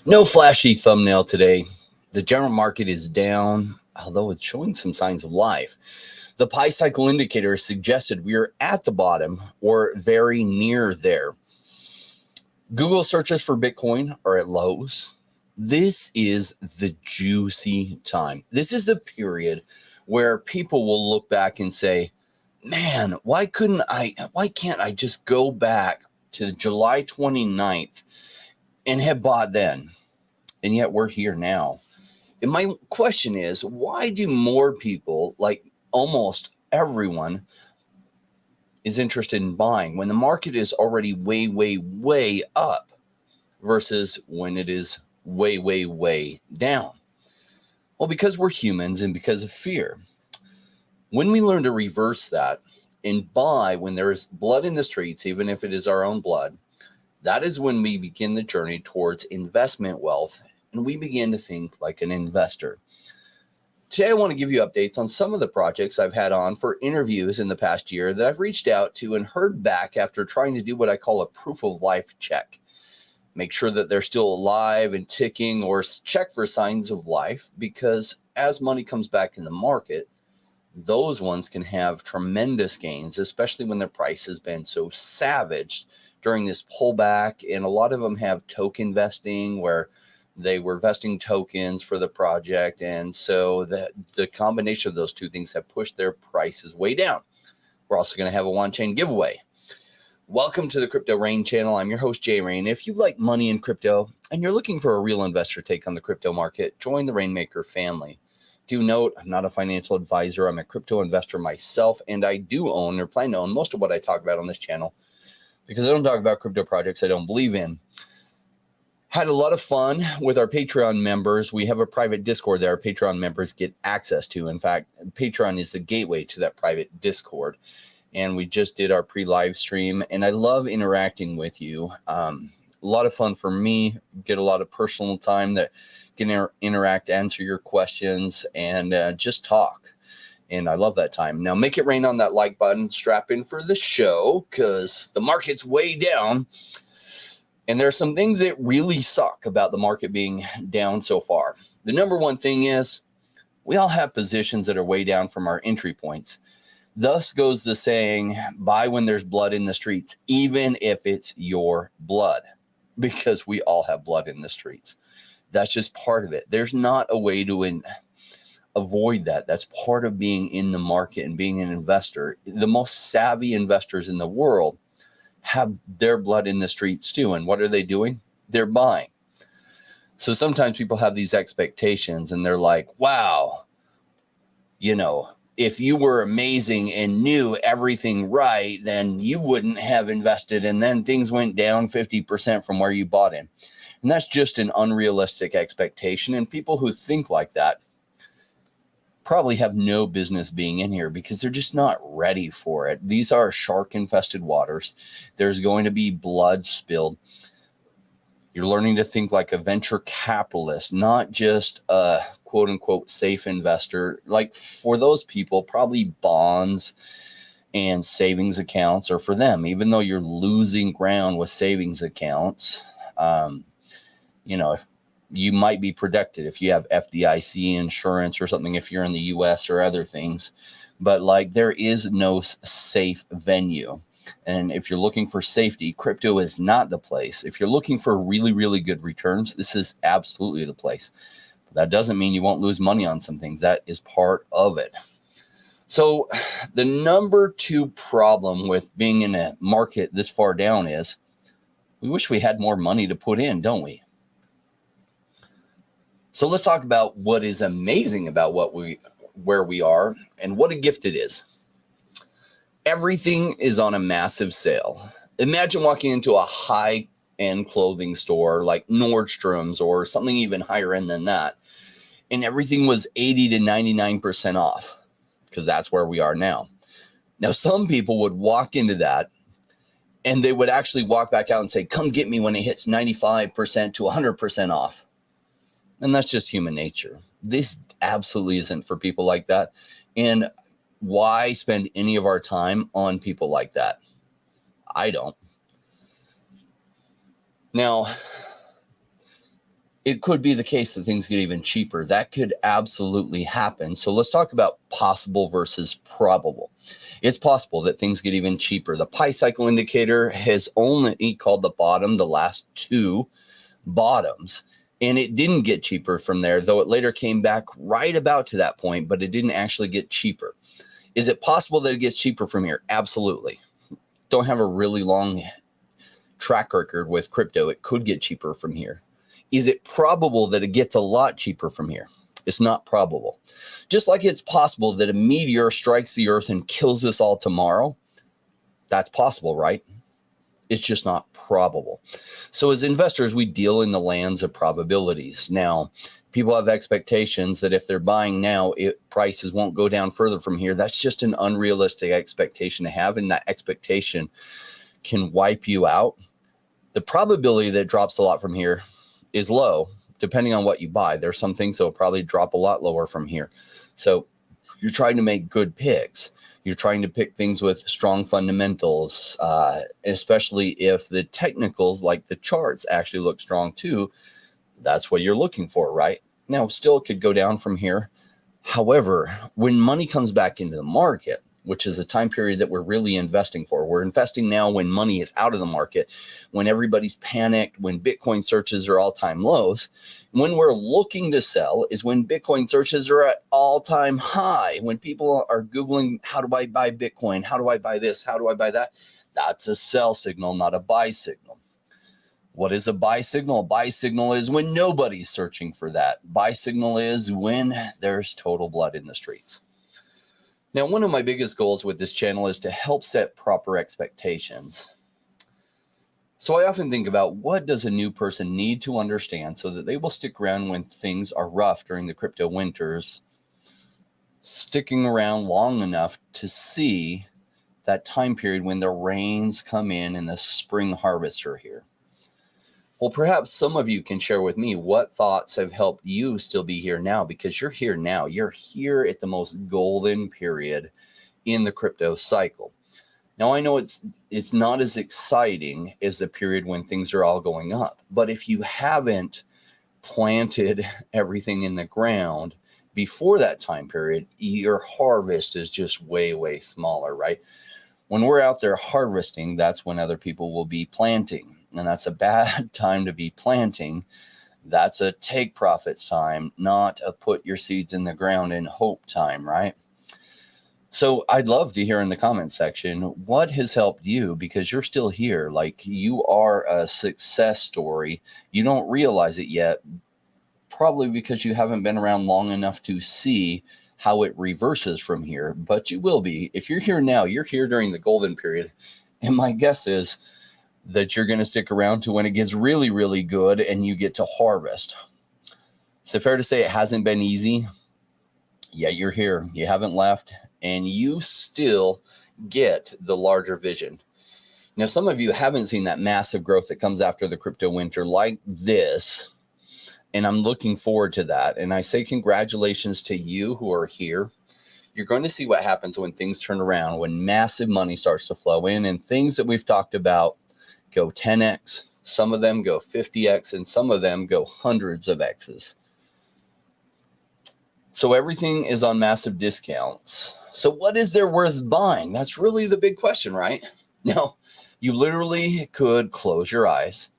No flashy thumbnail today. The general market is down, although it's showing some signs of life. The Pi cycle indicator suggested we are at the bottom or very near there. Google searches for Bitcoin are at lows. This is the juicy time. This is the period where people will look back and say, man, why can't I just go back to July 29th and have bought then? And yet we're here now. And my question is, why do more people, like almost everyone, is interested in buying when the market is already way, way, way up versus when it is way, way, way down? Well, because we're humans and because of fear. When we learn to reverse that and buy when there is blood in the streets, even if it is our own blood, that is when we begin the journey towards investment wealth and we begin to think like an investor. Today, I want to give you updates on some of the projects I've had on for interviews in the past year that I've reached out to and heard back after trying to do what I call a proof of life check. Make sure that they're still alive and ticking, or check for signs of life, because as money comes back in the market, those ones can have tremendous gains, especially when their price has been so savaged during this pullback. And a lot of them have token vesting where they were vesting tokens for the project. And so the combination of those two things have pushed their prices way down. We're also going to have a on-chain giveaway. Welcome to the Crypto Rain channel. I'm your host, Jay Rain. If you like money in crypto and you're looking for a real investor take on the crypto market, join the Rainmaker family. Do note, I'm not a financial advisor. I'm a crypto investor myself, and I do own or plan to own most of what I talk about on this channel because I don't talk about crypto projects I don't believe in. Had a lot of fun with our Patreon members. We have a private Discord that our Patreon members get access to. In fact, Patreon is the gateway to that private Discord. And we just did our pre-live stream, and I love interacting with you. A lot of fun for me. Get a lot of personal time that can interact, answer your questions, and just talk. And I love that time. Now, make it rain on that like button. Strap in for the show because the market's way down. And there are some things that really suck about the market being down so far. The number one thing is we all have positions that are way down from our entry points. Thus goes the saying, buy when there's blood in the streets, even if it's your blood, because we all have blood in the streets. That's just part of it. There's not a way to avoid that. That's part of being in the market and being an investor. The most savvy investors in the world have their blood in the streets too. And what are they doing? They're buying. So sometimes people have these expectations and they're like, wow, if you were amazing and knew everything right, then you wouldn't have invested. And then things went down 50% from where you bought in. And that's just an unrealistic expectation. And people who think like that probably have no business being in here because they're just not ready for it. These are shark-infested waters. There's going to be blood spilled. You're learning to think like a venture capitalist, not just a quote-unquote safe investor. Like for those people, probably bonds and savings accounts are for them, even though you're losing ground with savings accounts. If you might be protected if you have FDIC insurance or something, if you're in the US or other things, but like there is no safe venue. And if you're looking for safety, crypto is not the place. If you're looking for really, really good returns, this is absolutely the place. But that doesn't mean you won't lose money on some things. That is part of it. So the number two problem with being in a market this far down is we wish we had more money to put in, don't we? So let's talk about what is amazing about where we are and what a gift it is. Everything is on a massive sale. Imagine walking into a high-end clothing store like Nordstrom's or something even higher end than that, and everything was 80 to 99% off, because that's where we are now. Now, some people would walk into that and they would actually walk back out and say, come get me when it hits 95% to 100% off. And that's just human nature. This absolutely isn't for people like that. And why spend any of our time on people like that? I don't. Now, it could be the case that things get even cheaper. That could absolutely happen. So let's talk about possible versus probable. It's possible that things get even cheaper. The Pi cycle indicator has only called the bottom the last two bottoms, and it didn't get cheaper from there, though it later came back right about to that point, but it didn't actually get cheaper. Is it possible that it gets cheaper from here? Absolutely. Don't have a really long track record with crypto. It could get cheaper from here. Is it probable that it gets a lot cheaper from here? It's not probable. Just like it's possible that a meteor strikes the earth and kills us all tomorrow. That's possible, right? It's just not probable. So as investors, we deal in the lands of probabilities. Now, people have expectations that if they're buying now, prices won't go down further from here. That's just an unrealistic expectation to have, and that expectation can wipe you out. The probability that it drops a lot from here is low, depending on what you buy. There's some things that will probably drop a lot lower from here. So you're trying to make good picks. You're trying to pick things with strong fundamentals, especially if the technicals, like the charts, actually look strong too. That's what you're looking for, right? Now, still it could go down from here. However, when money comes back into the market, which is a time period that we're really investing for. We're investing now when money is out of the market, when everybody's panicked, when Bitcoin searches are all-time lows. When we're looking to sell is when Bitcoin searches are at all-time high. When people are Googling, how do I buy Bitcoin? How do I buy this? How do I buy that? That's a sell signal, not a buy signal. What is a buy signal? A buy signal is when nobody's searching for that. Buy signal is when there's total blood in the streets. Now, one of my biggest goals with this channel is to help set proper expectations. So I often think about, what does a new person need to understand so that they will stick around when things are rough during the crypto winters, sticking around long enough to see that time period when the rains come in and the spring harvests are here. Well, perhaps some of you can share with me what thoughts have helped you still be here now, because you're here now. You're here at the most golden period in the crypto cycle. Now, I know it's not as exciting as the period when things are all going up, but if you haven't planted everything in the ground before that time period, your harvest is just way, way smaller, right? When we're out there harvesting, that's when other people will be planting. And that's a bad time to be planting. That's a take profits time, not a put your seeds in the ground and hope time, right? So I'd love to hear in the comment section, what has helped you, because you're still here. Like, you are a success story. You don't realize it yet, probably because you haven't been around long enough to see how it reverses from here, but you will be. If you're here now, you're here during the golden period. And my guess is that you're going to stick around to when it gets really, really good and you get to harvest. So fair to say it hasn't been easy. Yeah, you're here. You haven't left, and you still get the larger vision. Now, some of you haven't seen that massive growth that comes after the crypto winter like this, and I'm looking forward to that. And I say congratulations to you who are here. You're going to see what happens when things turn around, when massive money starts to flow in, and things that we've talked about go 10x, some of them go 50x, and some of them go hundreds of x's. So everything is on massive discounts. So what is there worth buying? That's really the big question, right? Now, you literally could close your eyes,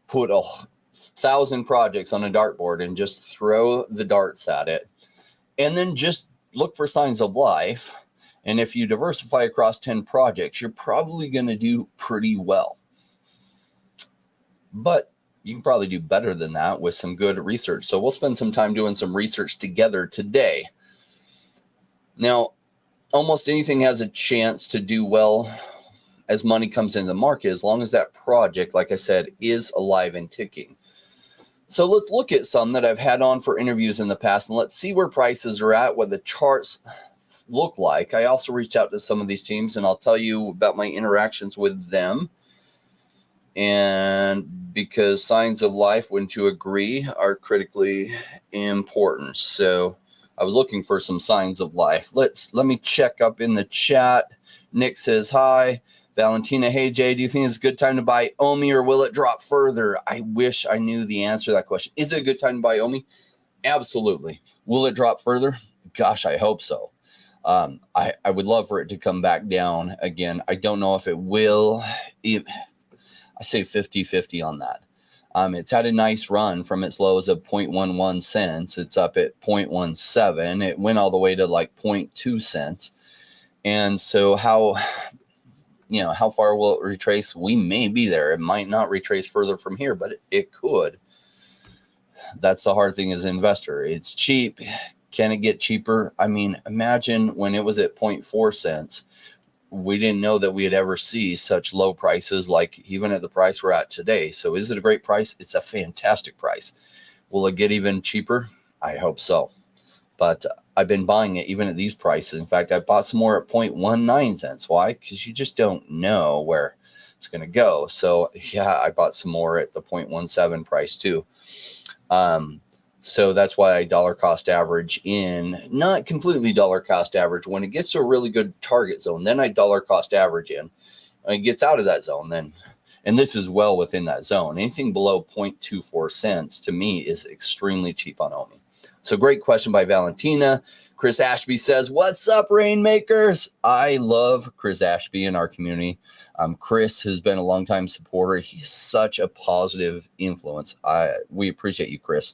put 1,000 projects on a dartboard and just throw the darts at it, and then just look for signs of life. And if you diversify across 10 projects, you're probably going to do pretty well. But you can probably do better than that with some good research. So we'll spend some time doing some research together today. Now, almost anything has a chance to do well as money comes into the market, as long as that project, like I said, is alive and ticking. So let's look at some that I've had on for interviews in the past, and let's see where prices are at, what the charts look like. I also reached out to some of these teams, and I'll tell you about my interactions with them. And because signs of life, wouldn't you agree, are critically important. So I was looking for some signs of life. Let me check up in the chat. Nick says hi. Valentina, hey Jay, do you think it's a good time to buy OMI or will it drop further? I wish I knew the answer to that question. Is it a good time to buy OMI? Absolutely. Will it drop further? Gosh, I hope so. I would love for it to come back down again. I don't know if it will. I say 50-50 on that. It's had a nice run from its lows of 0.11 cents. It's up at 0.17. It went all the way to like 0.2 cents. And so how far will it retrace? We may be there. It might not retrace further from here, but it could. That's the hard thing as an investor. It's cheap. Can it get cheaper? I mean, imagine when it was at 0.4 cents. We didn't know that we'd ever see such low prices, like even at the price we're at today. So is it a great price? It's a fantastic price. Will it get even cheaper? I hope so. But I've been buying it even at these prices. In fact, I bought some more at 0.19 cents. Why? Because you just don't know where it's going to go. So yeah, I bought some more at the 0.17 price too. So that's why I dollar cost average in, not completely dollar cost average. When it gets to a really good target zone, then I dollar cost average in. When it gets out of that zone, then, and this is well within that zone. Anything below 0.24 cents to me is extremely cheap on OMI. So great question by Valentina. Chris Ashby says, what's up, Rainmakers? I love Chris Ashby in our community. Chris has been a longtime supporter. He's such a positive influence. We appreciate you, Chris.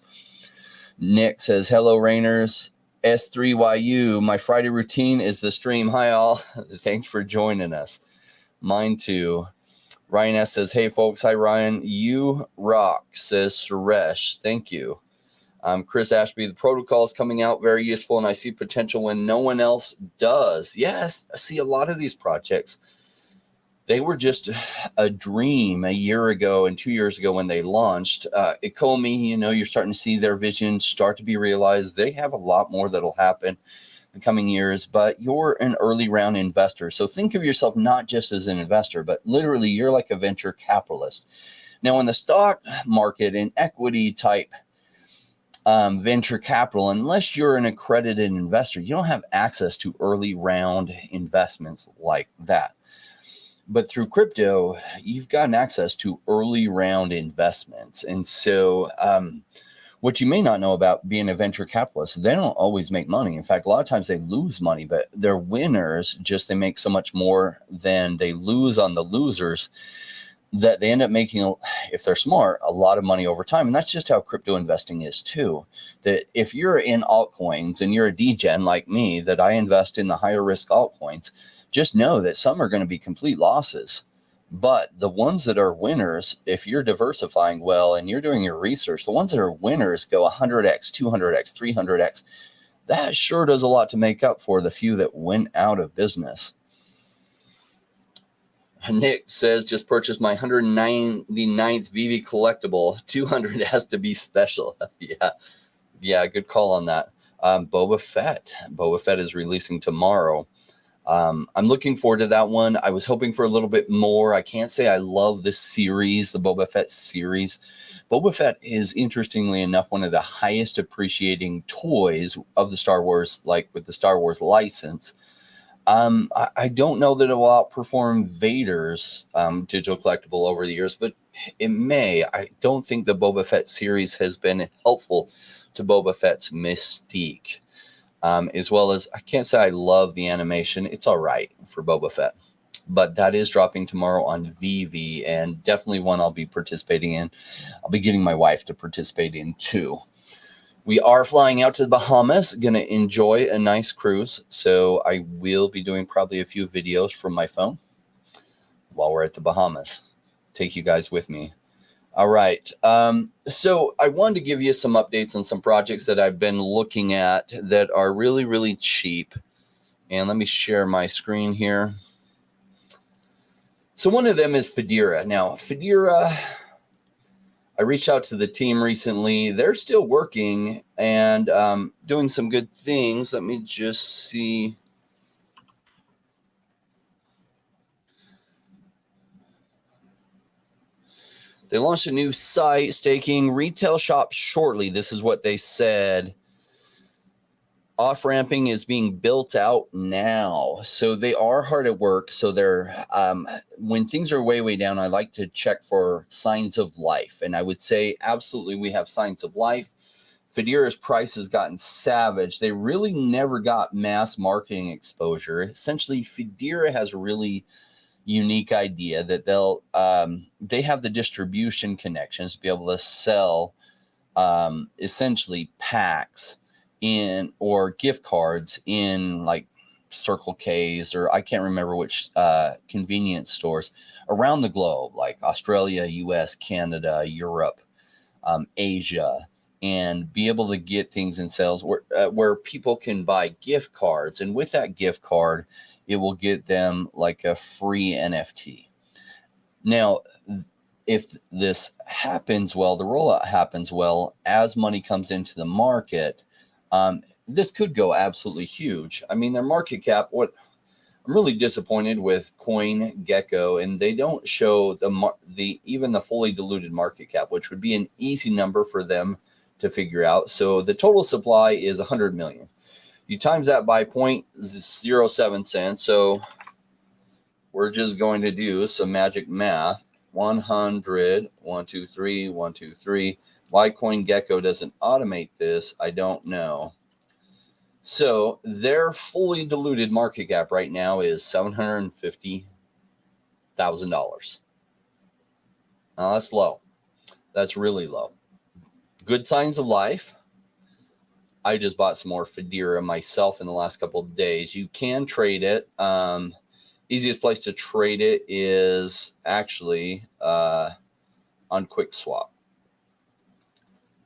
Nick says, hello, Rainers. S3YU, my Friday routine is the stream. Hi, all. Thanks for joining us. Mine too. Ryan S says, hey, folks. Hi, Ryan. You rock, says Suresh. Thank you. Chris Ashby, the protocol is coming out very useful, and I see potential when no one else does. Yes, I see a lot of these projects. They were just a dream a year ago and 2 years ago when they launched. Ecomi, you're starting to see their vision start to be realized. They have a lot more that'll happen in the coming years, but you're an early round investor. So think of yourself not just as an investor, but literally you're like a venture capitalist. Now, in the stock market and equity type venture capital, unless you're an accredited investor, you don't have access to early round investments like that. But through crypto, you've gotten access to early round investments. And so what you may not know about being a venture capitalist, they don't always make money. In fact, a lot of times they lose money, but they're winners. Just they make so much more than they lose on the losers that they end up making, if they're smart, a lot of money over time. And that's just how crypto investing is too. That if you're in altcoins and you're a degen like me, that I invest in the higher risk altcoins, just know that some are going to be complete losses. But the ones that are winners, if you're diversifying well and you're doing your research, the ones that are winners go 100x, 200x, 300x. That sure does a lot to make up for the few that went out of business. Nick says, just purchased my 199th VV collectible. 200 has to be special. Yeah, good call on that. Boba Fett is releasing tomorrow. I'm looking forward to that one. I was hoping for a little bit more. I can't say I love this series, the Boba Fett series. Boba Fett is, interestingly enough, one of the highest appreciating toys of the Star Wars, like with the Star Wars license. I don't know that it will outperform Vader's digital collectible over the years, but it may. I don't think the Boba Fett series has been helpful to Boba Fett's mystique. As well as, I can't say I love the animation. It's all right for Boba Fett. But that is dropping tomorrow on VV, and definitely one I'll be participating in. I'll be getting my wife to participate in too. We are flying out to the Bahamas, going to enjoy a nice cruise. So I will be doing probably a few videos from my phone while we're at the Bahamas. Take you guys with me. All right. So I wanted to give you some updates on some projects that I've been looking at that are really, really cheap. And let me share my screen here. So one of them is Federa. Now, Federa, I reached out to the team recently. They're still working and doing some good things. Let me just see. They launched a new site, staking retail shop shortly. This is what they said. Off-ramping is being built out now. So they are hard at work. So they're when things are way down, I like to check for signs of life. And I would say absolutely we have signs of life. Federa's price has gotten savage. They really never got mass marketing exposure. Essentially, Federa has a really unique idea that they have the distribution connections to be able to sell essentially packs in or gift cards in like Circle K's, or I can't remember which convenience stores around the globe, like Australia, US, Canada, Europe, Asia, and be able to get things in sales where people can buy gift cards. And with that gift card, it will get them like a free NFT. Now, if this happens well, the rollout happens well, as money comes into the market, this could go absolutely huge. I mean, their market cap, I'm really disappointed with CoinGecko, and they don't show even the fully diluted market cap, which would be an easy number for them to figure out. So the total supply is 100 million. You times that by 0.07 cents. So we're just going to do some magic math. 100, 1, 2, 3, 1, 2, 3. Why CoinGecko doesn't automate this, I don't know. So their fully diluted market cap right now is $750,000. Now that's low. That's really low. Good signs of life. I just bought some more Federa myself in the last couple of days. You can trade it. Easiest place to trade it is actually on QuickSwap.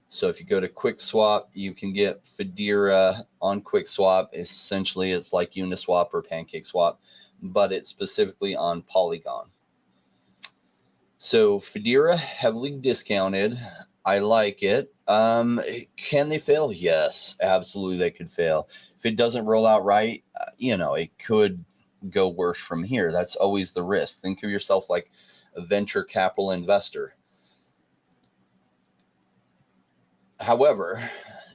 So if you go to QuickSwap, you can get Federa on QuickSwap. Essentially, it's like Uniswap or PancakeSwap, but it's specifically on Polygon. So Federa, heavily discounted. I like it. Can they fail? Yes, absolutely they could fail. If it doesn't roll out right, it could go worse from here. That's always the risk. Think of yourself like a venture capital investor. However,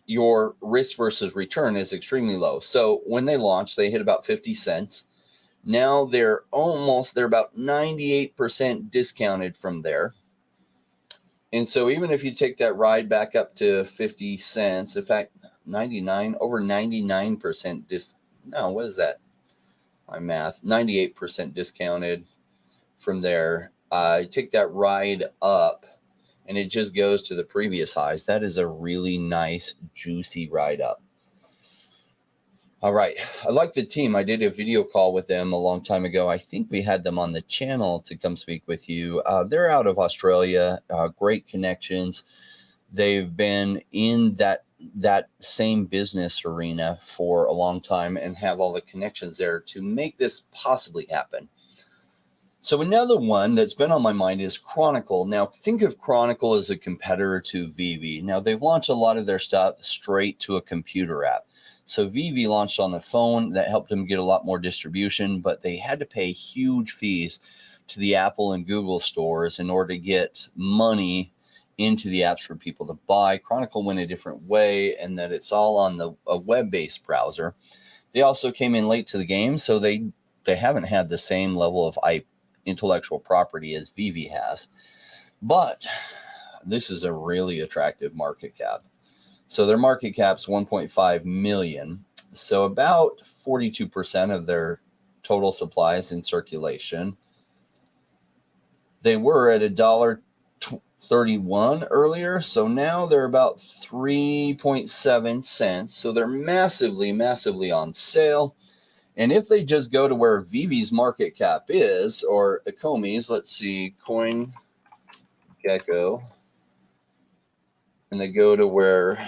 your risk versus return is extremely low. So when they launched, they hit about 50 cents. Now they're about 98% discounted from there. And so even if you take that ride back up to 50 cents, in fact, over 99% what is that? My math, 98% discounted from there. Take that ride up and it just goes to the previous highs. That is a really nice, juicy ride up. All right. I like the team. I did a video call with them a long time ago. I think we had them on the channel to come speak with you. They're out of Australia. Great connections. They've been in that same business arena for a long time and have all the connections there to make this possibly happen. So another one that's been on my mind is Chronicle. Now, think of Chronicle as a competitor to VV. Now, they've launched a lot of their stuff straight to a computer app. So VV launched on the phone. That helped them get a lot more distribution, but they had to pay huge fees to the Apple and Google stores in order to get money into the apps for people to buy. Chronicle went a different way, and that it's all on a web-based browser. They also came in late to the game, so they haven't had the same level of intellectual property as VV has. But this is a really attractive market cap. So their market cap's 1.5 million. So about 42% of their total supply is in circulation. They were at $1.31 earlier. So now they're about 3.7 cents. So they're massively, massively on sale. And if they just go to where VV's market cap is, or Ecomi's, let's see, CoinGecko, and they go to where,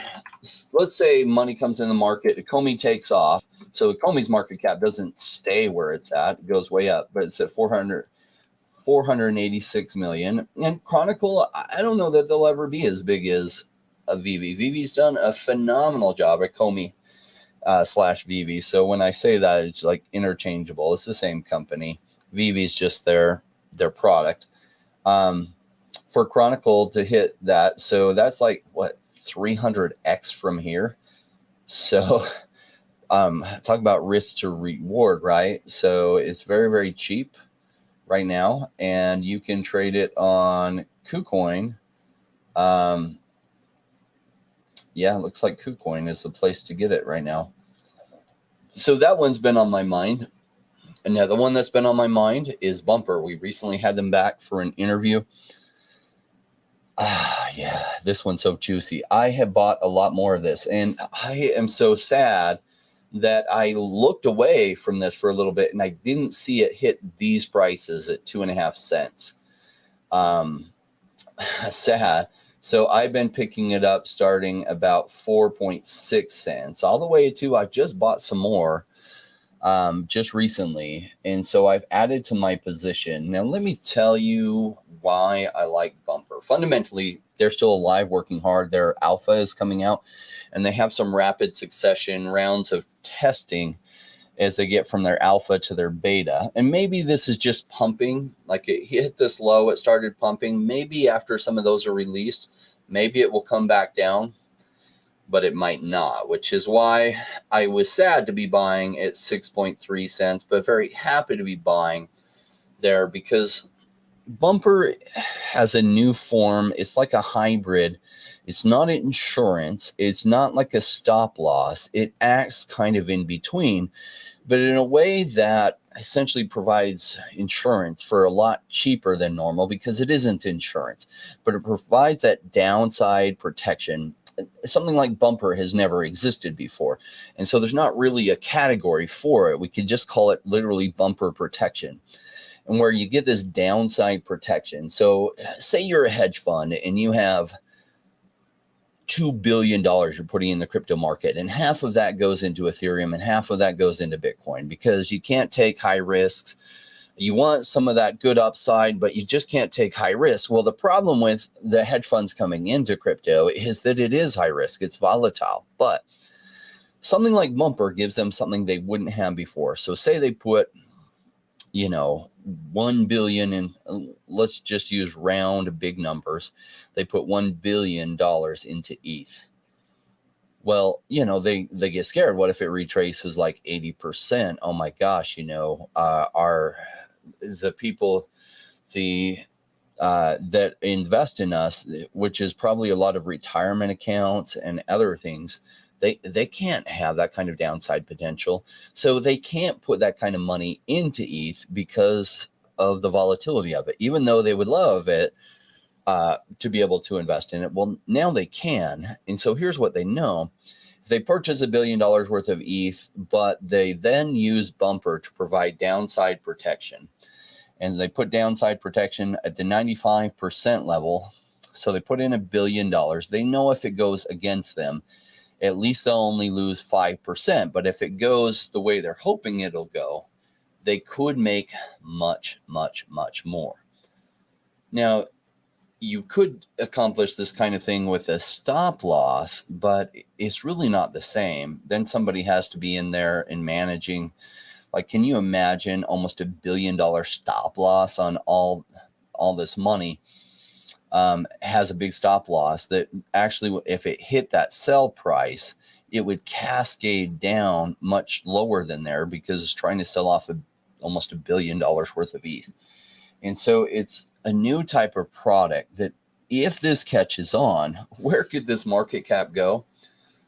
let's say money comes in the market, Ecomi takes off. So Ecomi's market cap doesn't stay where it's at. It goes way up, but it's at 486 million. And Chronicle, I don't know that they'll ever be as big as a VV. VV's done a phenomenal job at Ecomi. / VV. So when I say that, it's like interchangeable. It's the same company. VV is just their product. For Chronicle to hit that, so that's like what 300x from here. So talk about risk to reward, right? So it's very, very cheap right now, and you can trade it on KuCoin. Yeah, it looks like KuCoin is the place to get it right now. So that one's been on my mind. Another one that's been on my mind is Bumper. We recently had them back for an interview. Yeah, this one's so juicy. I have bought a lot more of this, and I am so sad that I looked away from this for a little bit and I didn't see it hit these prices at 2.5 cents. Sad. So I've been picking it up starting about 4.6 cents all the way to, I've just bought some more just recently. And so I've added to my position. Now, let me tell you why I like Bumper. Fundamentally, they're still alive, working hard. Their alpha is coming out, and they have some rapid succession rounds of testing as they get from their alpha to their beta. And maybe this is just pumping, like it hit this low, it started pumping. Maybe after some of those are released, maybe it will come back down, but it might not, which is why I was sad to be buying at 6.3 cents, but very happy to be buying there because Bumper has a new form. It's like a hybrid. It's not insurance. It's not like a stop loss. It acts kind of in between, but in a way that essentially provides insurance for a lot cheaper than normal because it isn't insurance, but it provides that downside protection. Something like Bumper has never existed before. And so there's not really a category for it. We could just call it literally Bumper protection, and where you get this downside protection. So say you're a hedge fund and you have $2 billion you're putting in the crypto market, and half of that goes into Ethereum and half of that goes into Bitcoin because you can't take high risks. You want some of that good upside, but you just can't take high risk. Well, the problem with the hedge funds coming into crypto is that it is high risk. It's volatile, but something like Bumper gives them something they wouldn't have before. So say they put, 1 billion in, let's just use round big numbers. They put $1 billion into ETH. Well, they get scared. What if it retraces like 80%? Oh my gosh, the people, that invest in us, which is probably a lot of retirement accounts and other things, they can't have that kind of downside potential. So they can't put that kind of money into ETH because of the volatility of it, even though they would love it to be able to invest in it. Well, now they can. And so here's what they know. If they purchase $1 billion worth of ETH, but they then use Bumper to provide downside protection, and they put downside protection at the 95% level. So they put in $1 billion. They know if it goes against them, at least they'll only lose 5%. But if it goes the way they're hoping it'll go, they could make much, much, much more. Now, you could accomplish this kind of thing with a stop loss, but it's really not the same. Then somebody has to be in there and managing. Like, can you imagine almost $1 billion stop loss on all this money? Has a big stop loss that actually, if it hit that sell price, it would cascade down much lower than there because it's trying to sell off almost $1 billion worth of ETH. And so it's a new type of product that if this catches on, where could this market cap go?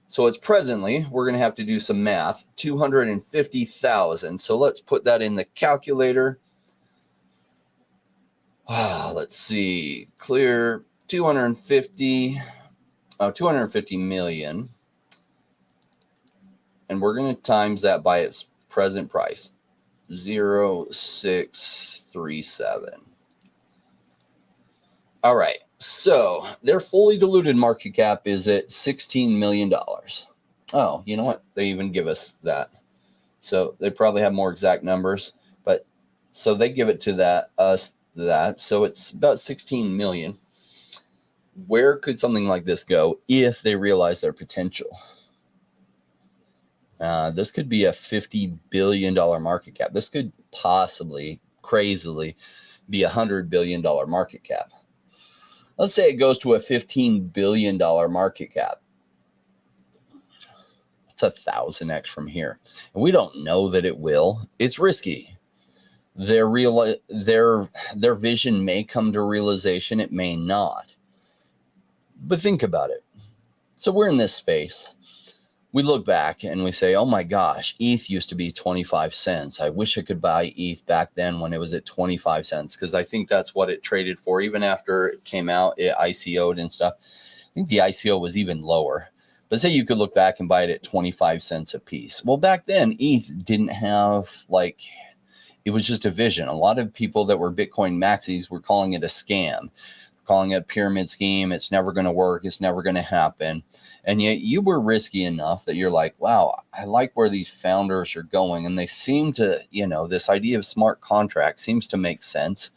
So it's presently, we're going to have to do some math, 250,000. So let's put that in the calculator. Let's see, clear 250 million. And we're going to times that by its present price, 0.637. All right. So their fully diluted market cap is at $16 million. Oh, you know what? They even give us that. So they probably have more exact numbers, but so they give it to that. So it's about 16 million. Where could something like this go if they realize their potential? This could be a $50 billion market cap. This could possibly, crazily, be a $100 billion market cap. Let's say it goes to a $15 billion market cap. It's 1,000x from here. And we don't know that it will. It's risky. Their vision may come to realization. It may not. But think about it. So we're in this space. We look back and we say, oh my gosh, ETH used to be 25 cents. I wish I could buy ETH back then when it was at 25 cents, because I think that's what it traded for. Even after it came out, it ICO'd and stuff. I think the ICO was even lower. But say you could look back and buy it at 25 cents a piece. Well, back then, ETH didn't have it was just a vision. A lot of people that were Bitcoin maxis were calling it a scam, calling it a pyramid scheme. It's never going to work. It's never going to happen. And yet you were risky enough that you're like, wow, I like where these founders are going. And they seem to, this idea of smart contracts seems to make sense.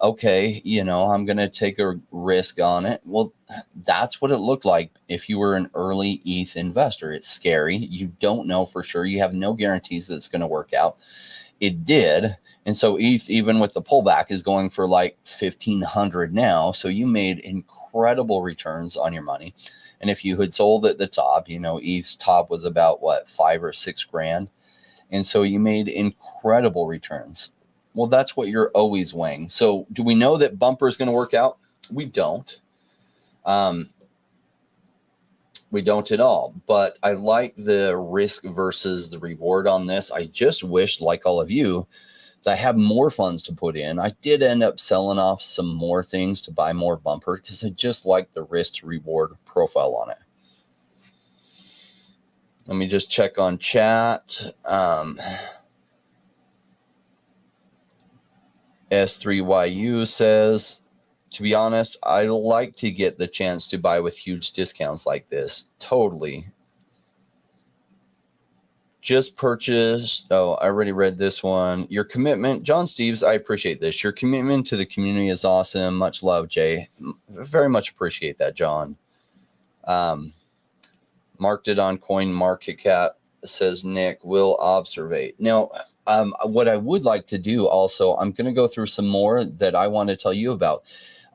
Okay, I'm going to take a risk on it. Well, that's what it looked like if you were an early ETH investor. It's scary. You don't know for sure. You have no guarantees that it's going to work out. It did. And so ETH, even with the pullback, is going for like 1,500 now. So you made incredible returns on your money. And if you had sold at the top, ETH's top was about what, 5 or 6 grand. And so you made incredible returns. Well, that's what you're always weighing. So do we know that bumper is going to work out? We don't. We don't at all. But I like the risk versus the reward on this. I just wish, like all of you, that I have more funds to put in. I did end up selling off some more things to buy more bumper because I just like the risk to reward profile on it. Let me just check on chat. S3YU says, to be honest, I like to get the chance to buy with huge discounts like this. Totally. Just purchased. Oh, I already read this one. Your commitment, John Steves, I appreciate this. Your commitment to the community is awesome. Much love, Jay. Very much appreciate that, John. Marked it on CoinMarketCap, says Nick, will observate. Now, what I would like to do also, I'm going to go through some more that I want to tell you about.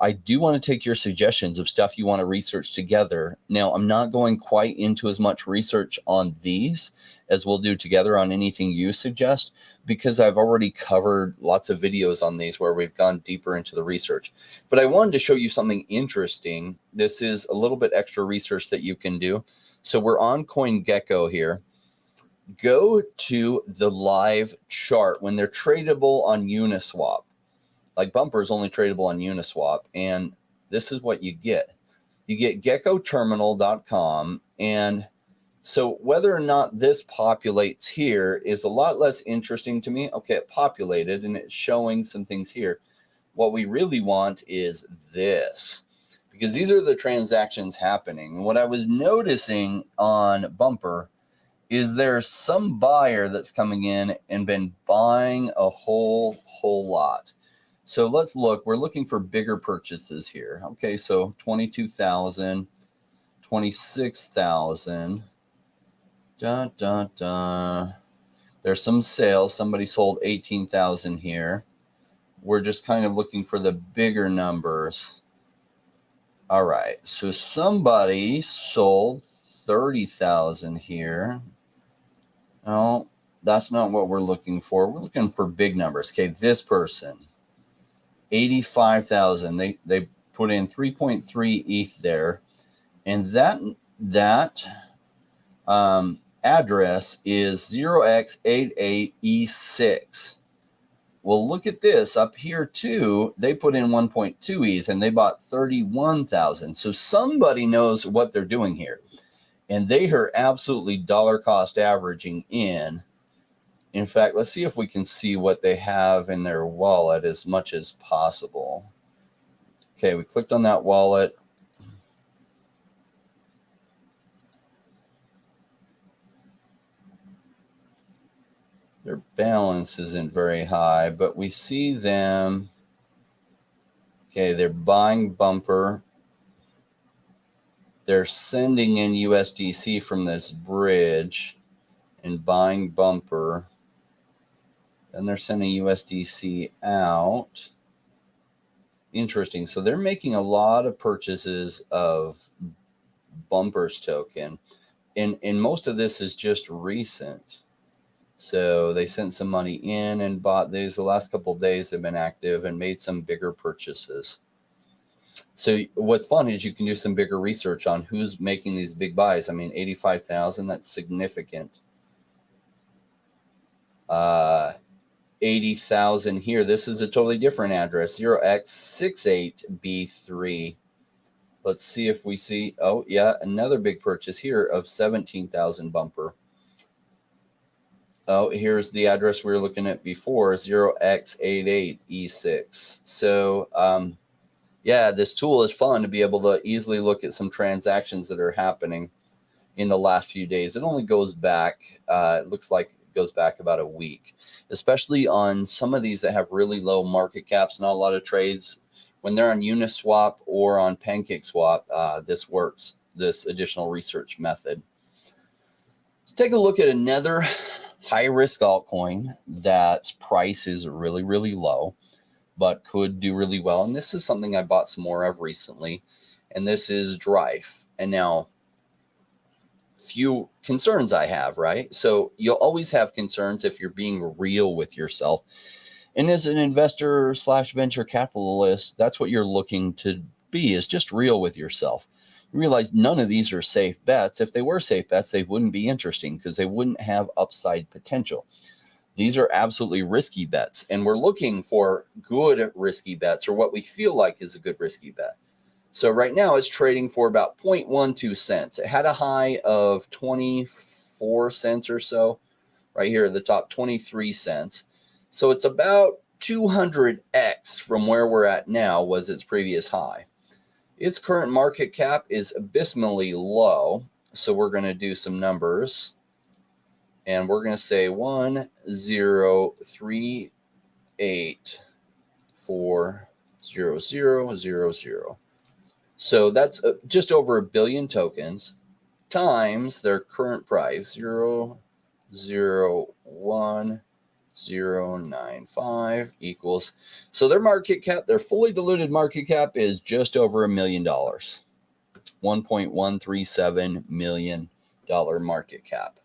I do want to take your suggestions of stuff you want to research together. Now, I'm not going quite into as much research on these as we'll do together on anything you suggest, because I've already covered lots of videos on these where we've gone deeper into the research. But I wanted to show you something interesting. This is a little bit extra research that you can do. So we're on CoinGecko here. Go to the live chart when they're tradable on Uniswap. Like bumper is only tradable on Uniswap. And this is what you get. You get geckoterminal.com. And so whether or not this populates here is a lot less interesting to me. Okay, it populated and it's showing some things here. What we really want is this, because these are the transactions happening. And what I was noticing on bumper is there's some buyer that's coming in and been buying a whole lot. So let's look. We're looking for bigger purchases here. Okay, so 22,000, 26,000. There's some sales. Somebody sold 18,000 here. We're just kind of looking for the bigger numbers. All right, so somebody sold 30,000 here. No, that's not what we're looking for. We're looking for big numbers. Okay, this person, 85,000. They put in 3.3 ETH there, and that address is 0x88E6. Well, look at this up here too. They put in 1.2 ETH and they bought 31,000. So somebody knows what they're doing here. And they are absolutely dollar cost averaging in. In fact, let's see if we can see what they have in their wallet as much as possible. Okay, we clicked on that wallet. Their balance isn't very high, but we see them. Okay, they're buying bumper. They're sending in USDC from this bridge and buying bumper. Then they're sending USDC out. Interesting. So they're making a lot of purchases of bumper's token. And most of this is just recent. So they sent some money in and bought these. The last couple of days they've been active and made some bigger purchases. So what's fun is you can do some bigger research on who's making these big buys. I mean, 85,000, that's significant. 80,000 here. This is a totally different address, 0x68B3. Let's see if we see, oh yeah, another big purchase here of 17,000 bumper. Oh, here's the address we were looking at before, 0x88E6. So, yeah, this tool is fun to be able to easily look at some transactions that are happening in the last few days. It only goes back, it looks like it goes back about a week, especially on some of these that have really low market caps, not a lot of trades. When they're on Uniswap or on PancakeSwap, this works, this additional research method. Let's take a look at another high-risk altcoin that's price is really, really low, but could do really well. And this is something I bought some more of recently, and this is Drive. And now, few concerns I have, right? So you'll always have concerns if you're being real with yourself. And as an investor / venture capitalist, that's what you're looking to be, is just real with yourself. You realize none of these are safe bets. If they were safe bets, they wouldn't be interesting because they wouldn't have upside potential. These are absolutely risky bets, and we're looking for good risky bets, or what we feel like is a good risky bet. So right now it's trading for about 0.12 cents. It had a high of 24 cents or so, right here at the top, 23 cents. So it's about 200x from where we're at now was its previous high. Its current market cap is abysmally low. So we're going to do some numbers. And we're going to say 103840000. So that's just over 1 billion tokens times their current price, 0.01095 equals. So their market cap, their fully diluted market cap is just over $1 million. $1.137 million market cap.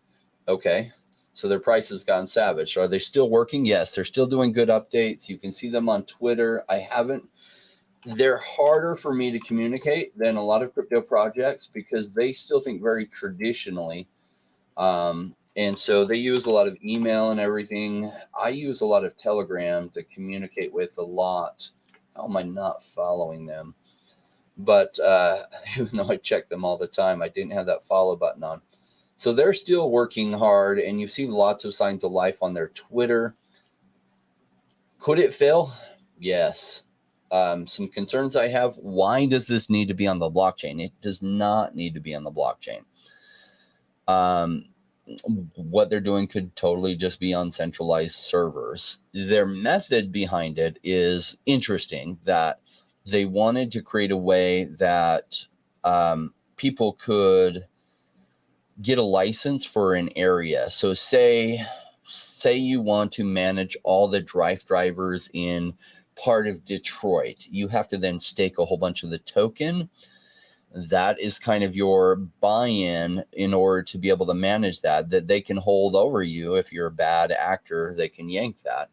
Okay, so their price has gone savage. Are they still working? Yes, they're still doing good updates. You can see them on Twitter. They're harder for me to communicate than a lot of crypto projects because they still think very traditionally. And so they use a lot of email and everything. I use a lot of Telegram to communicate with a lot. How am I not following them? But even though I check them all the time, I didn't have that follow button on. So they're still working hard, and you see lots of signs of life on their Twitter. Could it fail? Yes. Some concerns I have. Why does this need to be on the blockchain? It does not need to be on the blockchain. What they're doing could totally just be on centralized servers. Their method behind it is interesting, that they wanted to create a way that people could get a license for an area. So say you want to manage all the Drive drivers in part of Detroit. You have to then stake a whole bunch of the token. That is kind of your buy-in in order to be able to manage that they can hold over you. If you're a bad actor, they can yank that.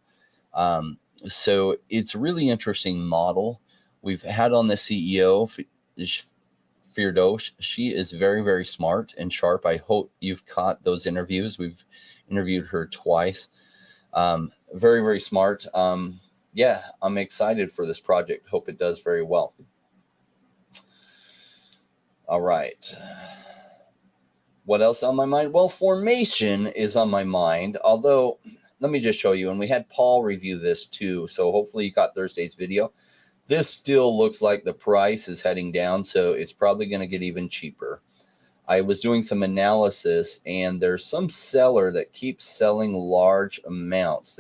So it's a really interesting model. We've had on the CEO, Firdosh. She is very, very smart and sharp. I hope you've caught those interviews. We've interviewed her twice. Very, very smart. Yeah, I'm excited for this project. Hope it does very well. All right. What else on my mind? Well, formation is on my mind, although let me just show you. And we had Paul review this too. So hopefully you got Thursday's video. This still looks like the price is heading down, so it's probably going to get even cheaper. I was doing some analysis, and there's some seller that keeps selling large amounts.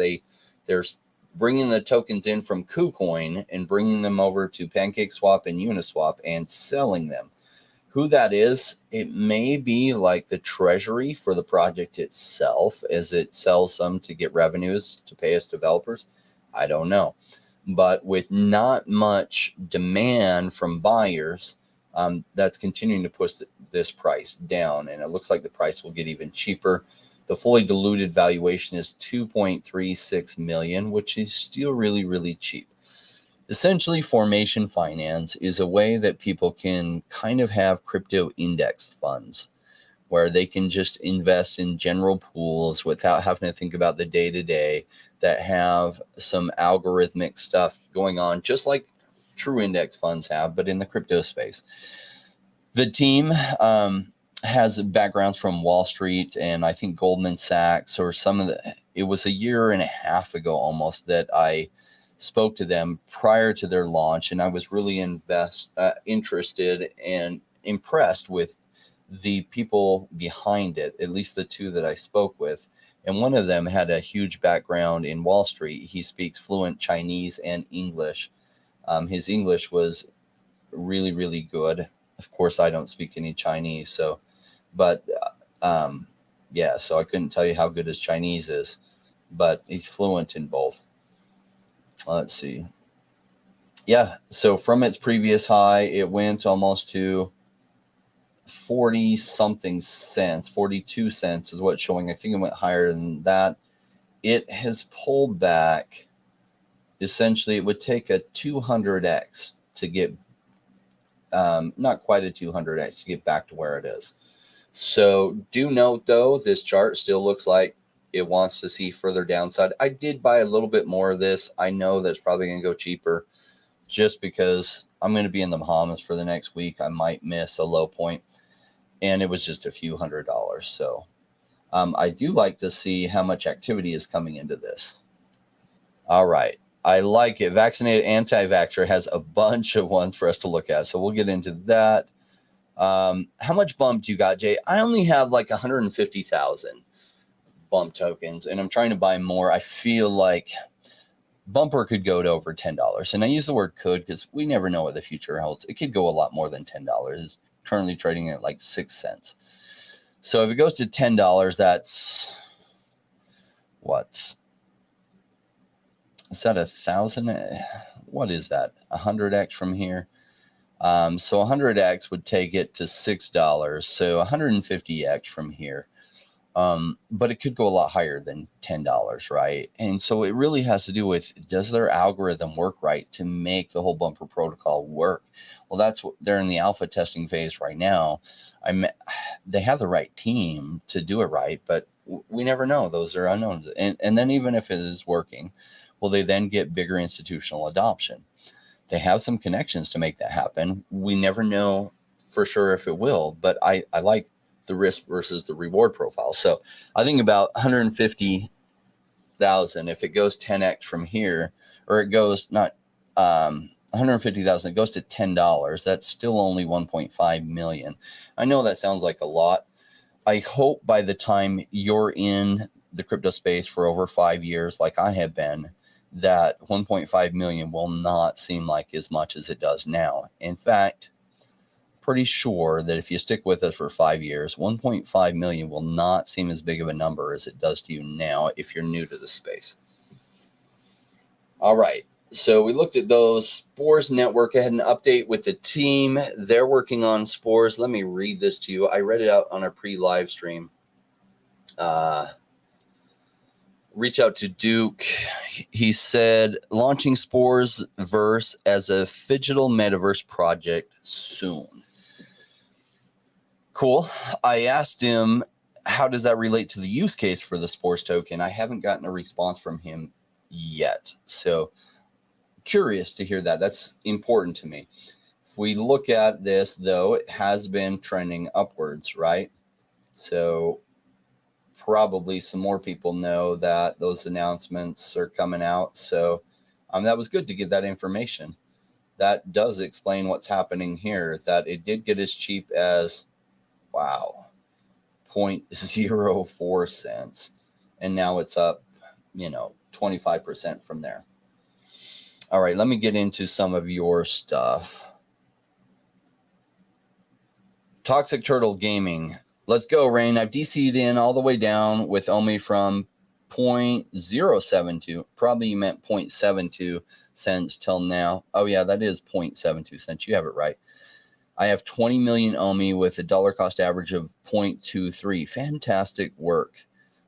They're bringing the tokens in from KuCoin and bringing them over to PancakeSwap and Uniswap and selling them. Who that is, it may be like the treasury for the project itself, as it sells some to get revenues to pay us developers. I don't know. But with not much demand from buyers, That's continuing to push this price down, and it looks like the price will get even cheaper. The fully diluted valuation is 2.36 million, which is still really, really cheap. Essentially, formation finance is a way that people can kind of have crypto indexed funds where they can just invest in general pools without having to think about the day-to-day, that have some algorithmic stuff going on, just like true index funds have, but in the crypto space. The team has backgrounds from Wall Street and I think Goldman Sachs, or it was a year and a half ago almost that I spoke to them prior to their launch, and I was really interested and impressed with the people behind it, at least the two that I spoke with. And one of them had a huge background in Wall Street. He speaks fluent Chinese and English. His English was really, really good. Of course, I don't speak any Chinese, so I couldn't tell you how good his Chinese is, but he's fluent in both. Let's see. Yeah, so from its previous high, it went almost to 40 something cents, 42 cents is what's showing. I think it went higher than that. It has pulled back. Essentially, it would take a 200x to get, not quite a 200x to get back to where it is. So do note, though, this chart still looks like it wants to see further downside. I did buy a little bit more of this. I know that's probably going to go cheaper just because I'm going to be in the Bahamas for the next week. I might miss a low point, and it was just a few $100s. So I do like to see how much activity is coming into this. All right. I like it. Vaccinated Anti-Vaxxer has a bunch of ones for us to look at, so we'll get into that. How much bump do you got, Jay? I only have like 150,000 bump tokens, and I'm trying to buy more. I feel like Bumper could go to over $10, and I use the word could because we never know what the future holds. It could go a lot more than $10. It's currently trading at like 6 cents. So if it goes to $10, that's what? Is that 1,000? What is that? 100x from here? So 100x would take it to $6. So 150x from here. But it could go a lot higher than $10, right? And so it really has to do with, does their algorithm work right to make the whole Bumper protocol work? Well, that's what they're in the alpha testing phase right now. They have the right team to do it right, but we never know. Those are unknowns. And then even if it is working, will they then get bigger institutional adoption? They have some connections to make that happen. We never know for sure if it will, but I like the risk versus the reward profile. So I think about 150,000, if it goes 10x from here, or it goes not 150,000, it goes to $10, that's still only 1.5 million. I know that sounds like a lot. I hope by the time you're in the crypto space for over 5 years, like I have been, that 1.5 million will not seem like as much as it does now. In fact, pretty sure that if you stick with us for 5 years, 1.5 million will not seem as big of a number as it does to you now if you're new to the space. All right. So we looked at those. Spores Network, I had an update with the team. They're working on Spores. Let me read this to you. I read it out on our pre-live stream. Reach out to Duke. He said, launching Spores Verse as a digital metaverse project soon. Cool. I asked him, how does that relate to the use case for the Spores token? I haven't gotten a response from him yet. So curious to hear that. That's important to me. If we look at this, though, it has been trending upwards, right? So probably some more people know that those announcements are coming out. So that was good to get that information. That does explain what's happening here, that it did get as cheap as, 0.04 cents. And now it's up, 25% from there. All right, let me get into some of your stuff. Toxic Turtle Gaming. Let's go, Rain. I've DC'd in all the way down with Omi from 0.072. Probably you meant 0.72 cents till now. Oh, yeah, that is 0.72 cents. You have it right. I have 20 million OMI with a dollar cost average of 0.23. Fantastic work.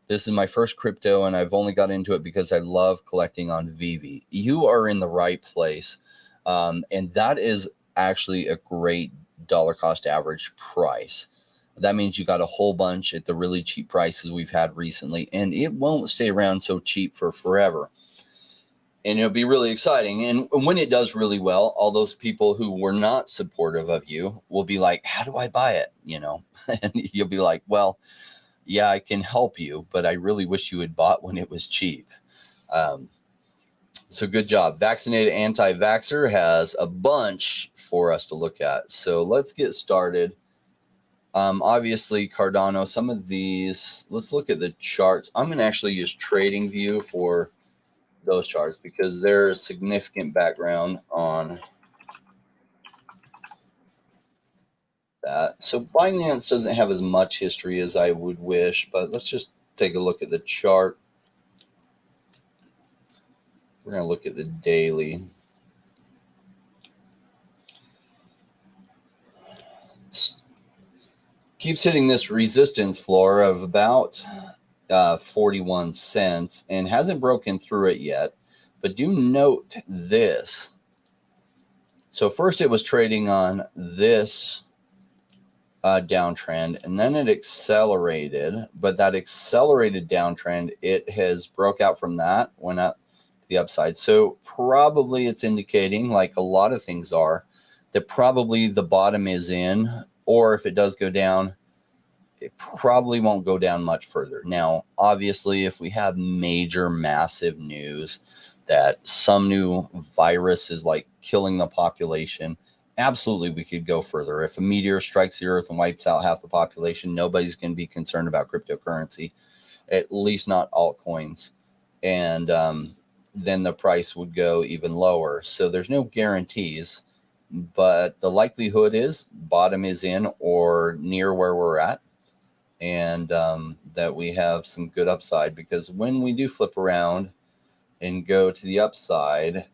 This is my first crypto, and I've only got into it because I love collecting on Vivi. You are in the right place, and that is actually a great dollar cost average price. That means you got a whole bunch at the really cheap prices we've had recently, and it won't stay around so cheap for forever. And it'll be really exciting. And when it does really well, all those people who were not supportive of you will be like, how do I buy it? You know, and you'll be like, well, yeah, I can help you, but I really wish you had bought when it was cheap. So good job. Vaccinated Anti-Vaxxer has a bunch for us to look at. So let's get started. Obviously, Cardano, some of these, let's look at the charts. I'm going to actually use TradingView for those charts because there's significant background on that. So Binance doesn't have as much history as I would wish, but let's just take a look at the chart. We're going to look at the daily. Keeps hitting this resistance floor of about 41 cents and hasn't broken through it yet. But do note this. So first it was trading on this downtrend, and then it accelerated. But that accelerated downtrend, it has broke out from that, went up the upside. So probably it's indicating, like a lot of things are, that probably the bottom is in, or if it does go down, it probably won't go down much further. Now, obviously, if we have major, massive news that some new virus is like killing the population, absolutely we could go further. If a meteor strikes the earth and wipes out half the population, nobody's going to be concerned about cryptocurrency, at least not altcoins. And then the price would go even lower. So there's no guarantees, but the likelihood is bottom is in or near where we're at. And that we have some good upside, because when we do flip around and go to the upside,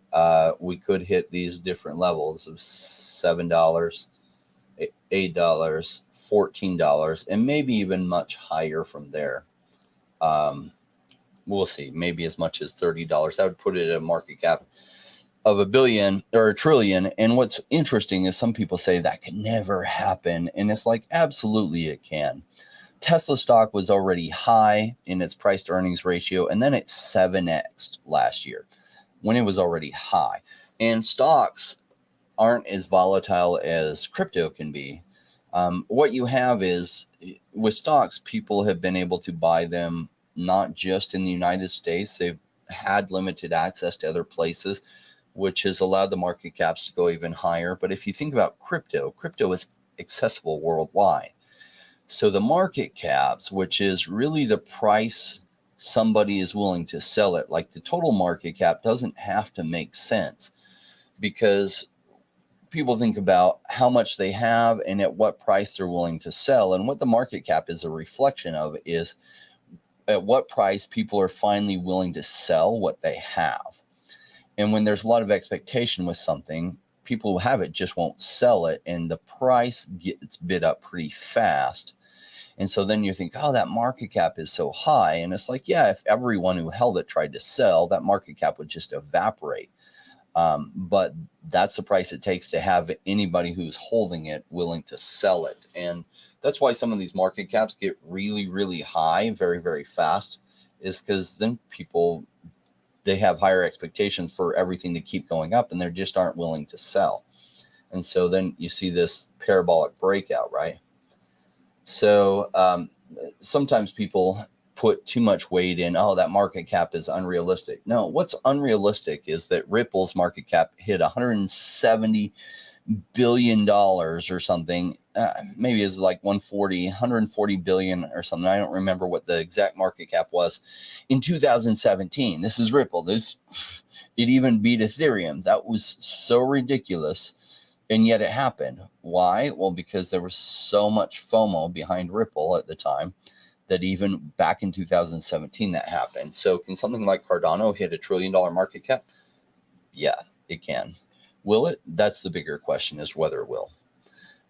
we could hit these different levels of $7, $8, $14, and maybe even much higher from there. We'll see, maybe as much as $30. That would put it at a market cap of $1 billion or $1 trillion. And what's interesting is some people say that could never happen. And it's like, absolutely it can. Tesla stock was already high in its price to earnings ratio, and then it 7x'd last year when it was already high. And stocks aren't as volatile as crypto can be. What you have is, with stocks, people have been able to buy them not just in the United States. They've had limited access to other places, which has allowed the market caps to go even higher. But if you think about crypto, crypto is accessible worldwide. So the market caps, which is really the price somebody is willing to sell it, like the total market cap doesn't have to make sense, because people think about how much they have and at what price they're willing to sell. And what the market cap is a reflection of is at what price people are finally willing to sell what they have. And when there's a lot of expectation with something, people who have it just won't sell it, and the price gets bid up pretty fast. And so then you think, oh, that market cap is so high. And it's like, yeah, if everyone who held it tried to sell, that market cap would just evaporate. But that's the price it takes to have anybody who's holding it willing to sell it. And that's why some of these market caps get really, really high very, very fast, is because then people, they have higher expectations for everything to keep going up, and they just aren't willing to sell. And so then you see this parabolic breakout, right? So sometimes people put too much weight in, oh, that market cap is unrealistic. No, what's unrealistic is that Ripple's market cap hit $170 billion or something. Maybe it's like 140 billion or something. I don't remember what the exact market cap was in 2017. This is Ripple. It even beat Ethereum. That was so ridiculous. And yet it happened. Why? Well, because there was so much FOMO behind Ripple at the time that even back in 2017 that happened. So can something like Cardano hit $1 trillion market cap? Yeah, it can. Will it? That's the bigger question, is whether it will.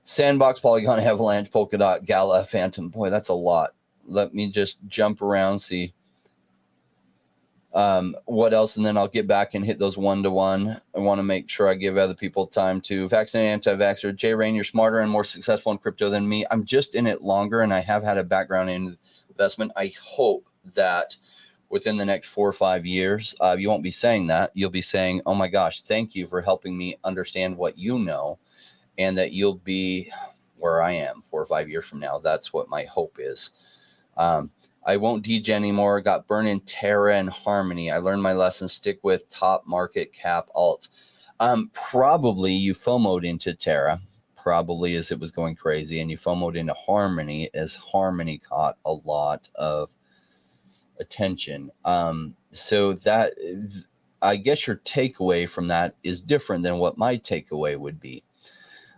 Sandbox, Polygon, Avalanche, Polkadot, Gala, Phantom. Boy, that's a lot. Let me just jump around, see what else, and then I'll get back and hit those one-to-one. I want to make sure I give other people time to vaccinate, anti-vaxxer. Jay Rain, you're smarter and more successful in crypto than me. I'm just in it longer, and I have had a background in investment. I hope that within the next 4 or 5 years, you won't be saying that. You'll be saying, oh my gosh, thank you for helping me understand what you know, and that you'll be where I am 4 or 5 years from now. That's what my hope is. I won't DJ anymore. Got burned in Terra and Harmony. I learned my lesson. Stick with top market cap alts. Probably you FOMO'd into Terra, probably as it was going crazy, and you FOMO'd into Harmony as Harmony caught a lot of attention. So that, I guess your takeaway from that is different than what my takeaway would be.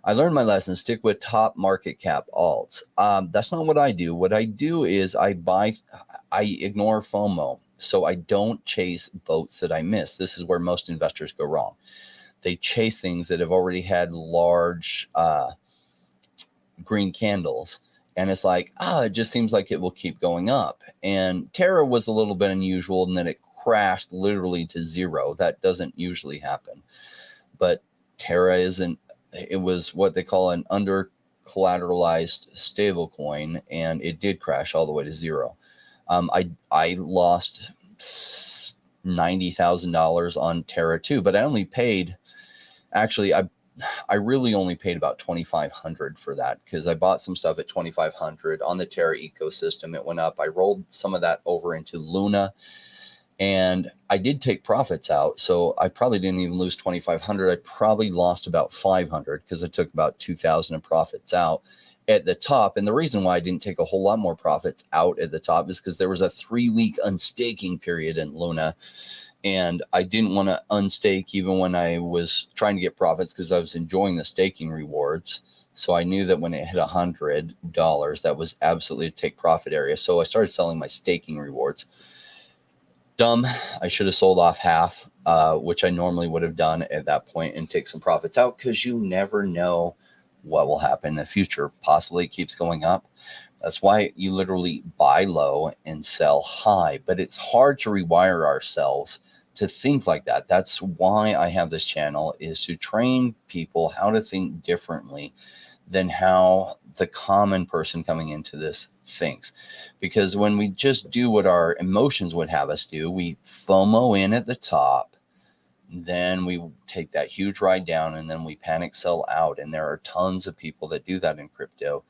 I learned my lesson. Stick with top market cap alts. That's not what I do. What I do is I ignore FOMO. So I don't chase boats that I miss. This is where most investors go wrong. They chase things that have already had large green candles. And it's like, it just seems like it will keep going up. And Terra was a little bit unusual in that it crashed literally to zero. That doesn't usually happen. But Terra isn't. It was what they call an under collateralized stable coin, and it did crash all the way to zero. I lost $90,000 on Terra too, but I only paid, actually, I really only paid about $2,500 for that, because I bought some stuff at $2,500 on the Terra ecosystem. It went up. I rolled some of that over into Luna, and I did take profits out. So I probably didn't even lose $2,500. I probably lost about $500 because I took about $2,000 in profits out at the top. And the reason why I didn't take a whole lot more profits out at the top is because there was a 3-week unstaking period in Luna. And I didn't want to unstake even when I was trying to get profits, because I was enjoying the staking rewards. So I knew that when it hit $100, that was absolutely a take profit area. So I started selling my staking rewards. Dumb. I should have sold off half, which I normally would have done at that point, and take some profits out, because you never know what will happen in the future. Possibly it keeps going up. That's why you literally buy low and sell high. But it's hard to rewire ourselves to think like that. That's why I have this channel, is to train people how to think differently than how the common person coming into this thinks. Because when we just do what our emotions would have us do, we FOMO in at the top, then we take that huge ride down, and then we panic sell out. And there are tons of people that do that in crypto.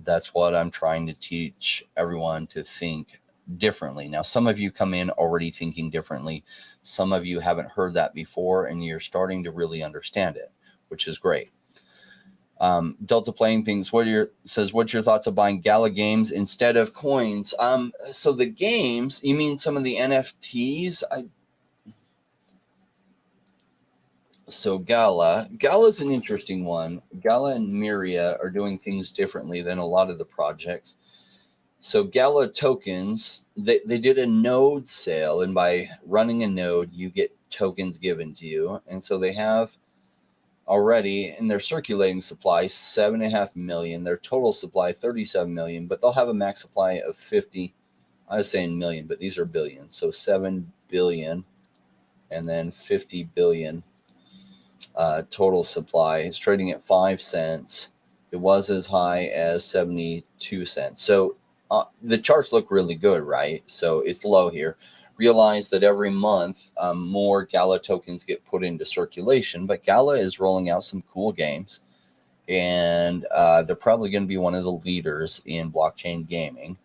That's what I'm trying to teach everyone, to think differently. Now, some of you come in already thinking differently. Some of you haven't heard that before, and you're starting to really understand it, which is great. Delta Playing Things, what's your thoughts of buying Gala games instead of coins? So the games, you mean some of the NFTs? So Gala's an interesting one. Gala and Myria are doing things differently than a lot of the projects. So Gala Tokens, they did a node sale, and by running a node, you get tokens given to you. And so they have already in their circulating supply 7.5 million, their total supply 37 million, but they'll have a max supply of 50. I was saying million, but these are billions. So 7 billion and then 50 billion total supply. It's trading at 5 cents. It was as high as 72 cents. So the charts look really good, right? So it's low here. Realize that every month more Gala tokens get put into circulation, but Gala is rolling out some cool games, and they're probably going to be one of the leaders in blockchain gaming.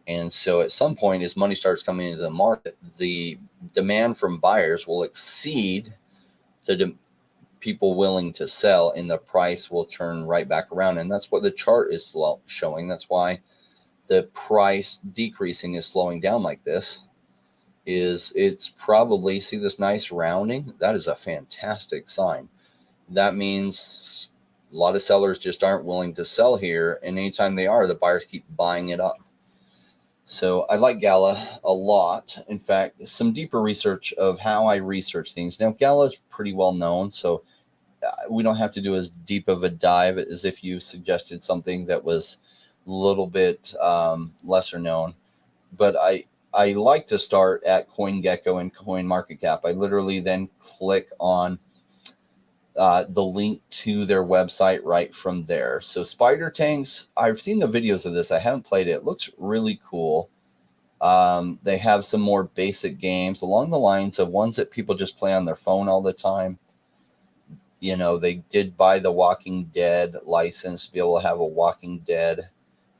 And so at some point, as money starts coming into the market, the demand from buyers will exceed the people willing to sell, and the price will turn right back around. And that's what the chart is showing. That's why the price decreasing is slowing down like this. It's probably, see this nice rounding? That is a fantastic sign. That means a lot of sellers just aren't willing to sell here, and anytime they are, the buyers keep buying it up. So I like Gala a lot. In fact, some deeper research of how I research things. Now, Gala is pretty well known, so we don't have to do as deep of a dive as if you suggested something that was a little bit lesser known. But I like to start at CoinGecko and CoinMarketCap. I literally then click on the link to their website right from there. So Spider Tanks, I've seen the videos of this. I haven't played it. It looks really cool. They have some more basic games along the lines of ones that people just play on their phone all the time. You know, they did buy the Walking Dead license to be able to have a Walking Dead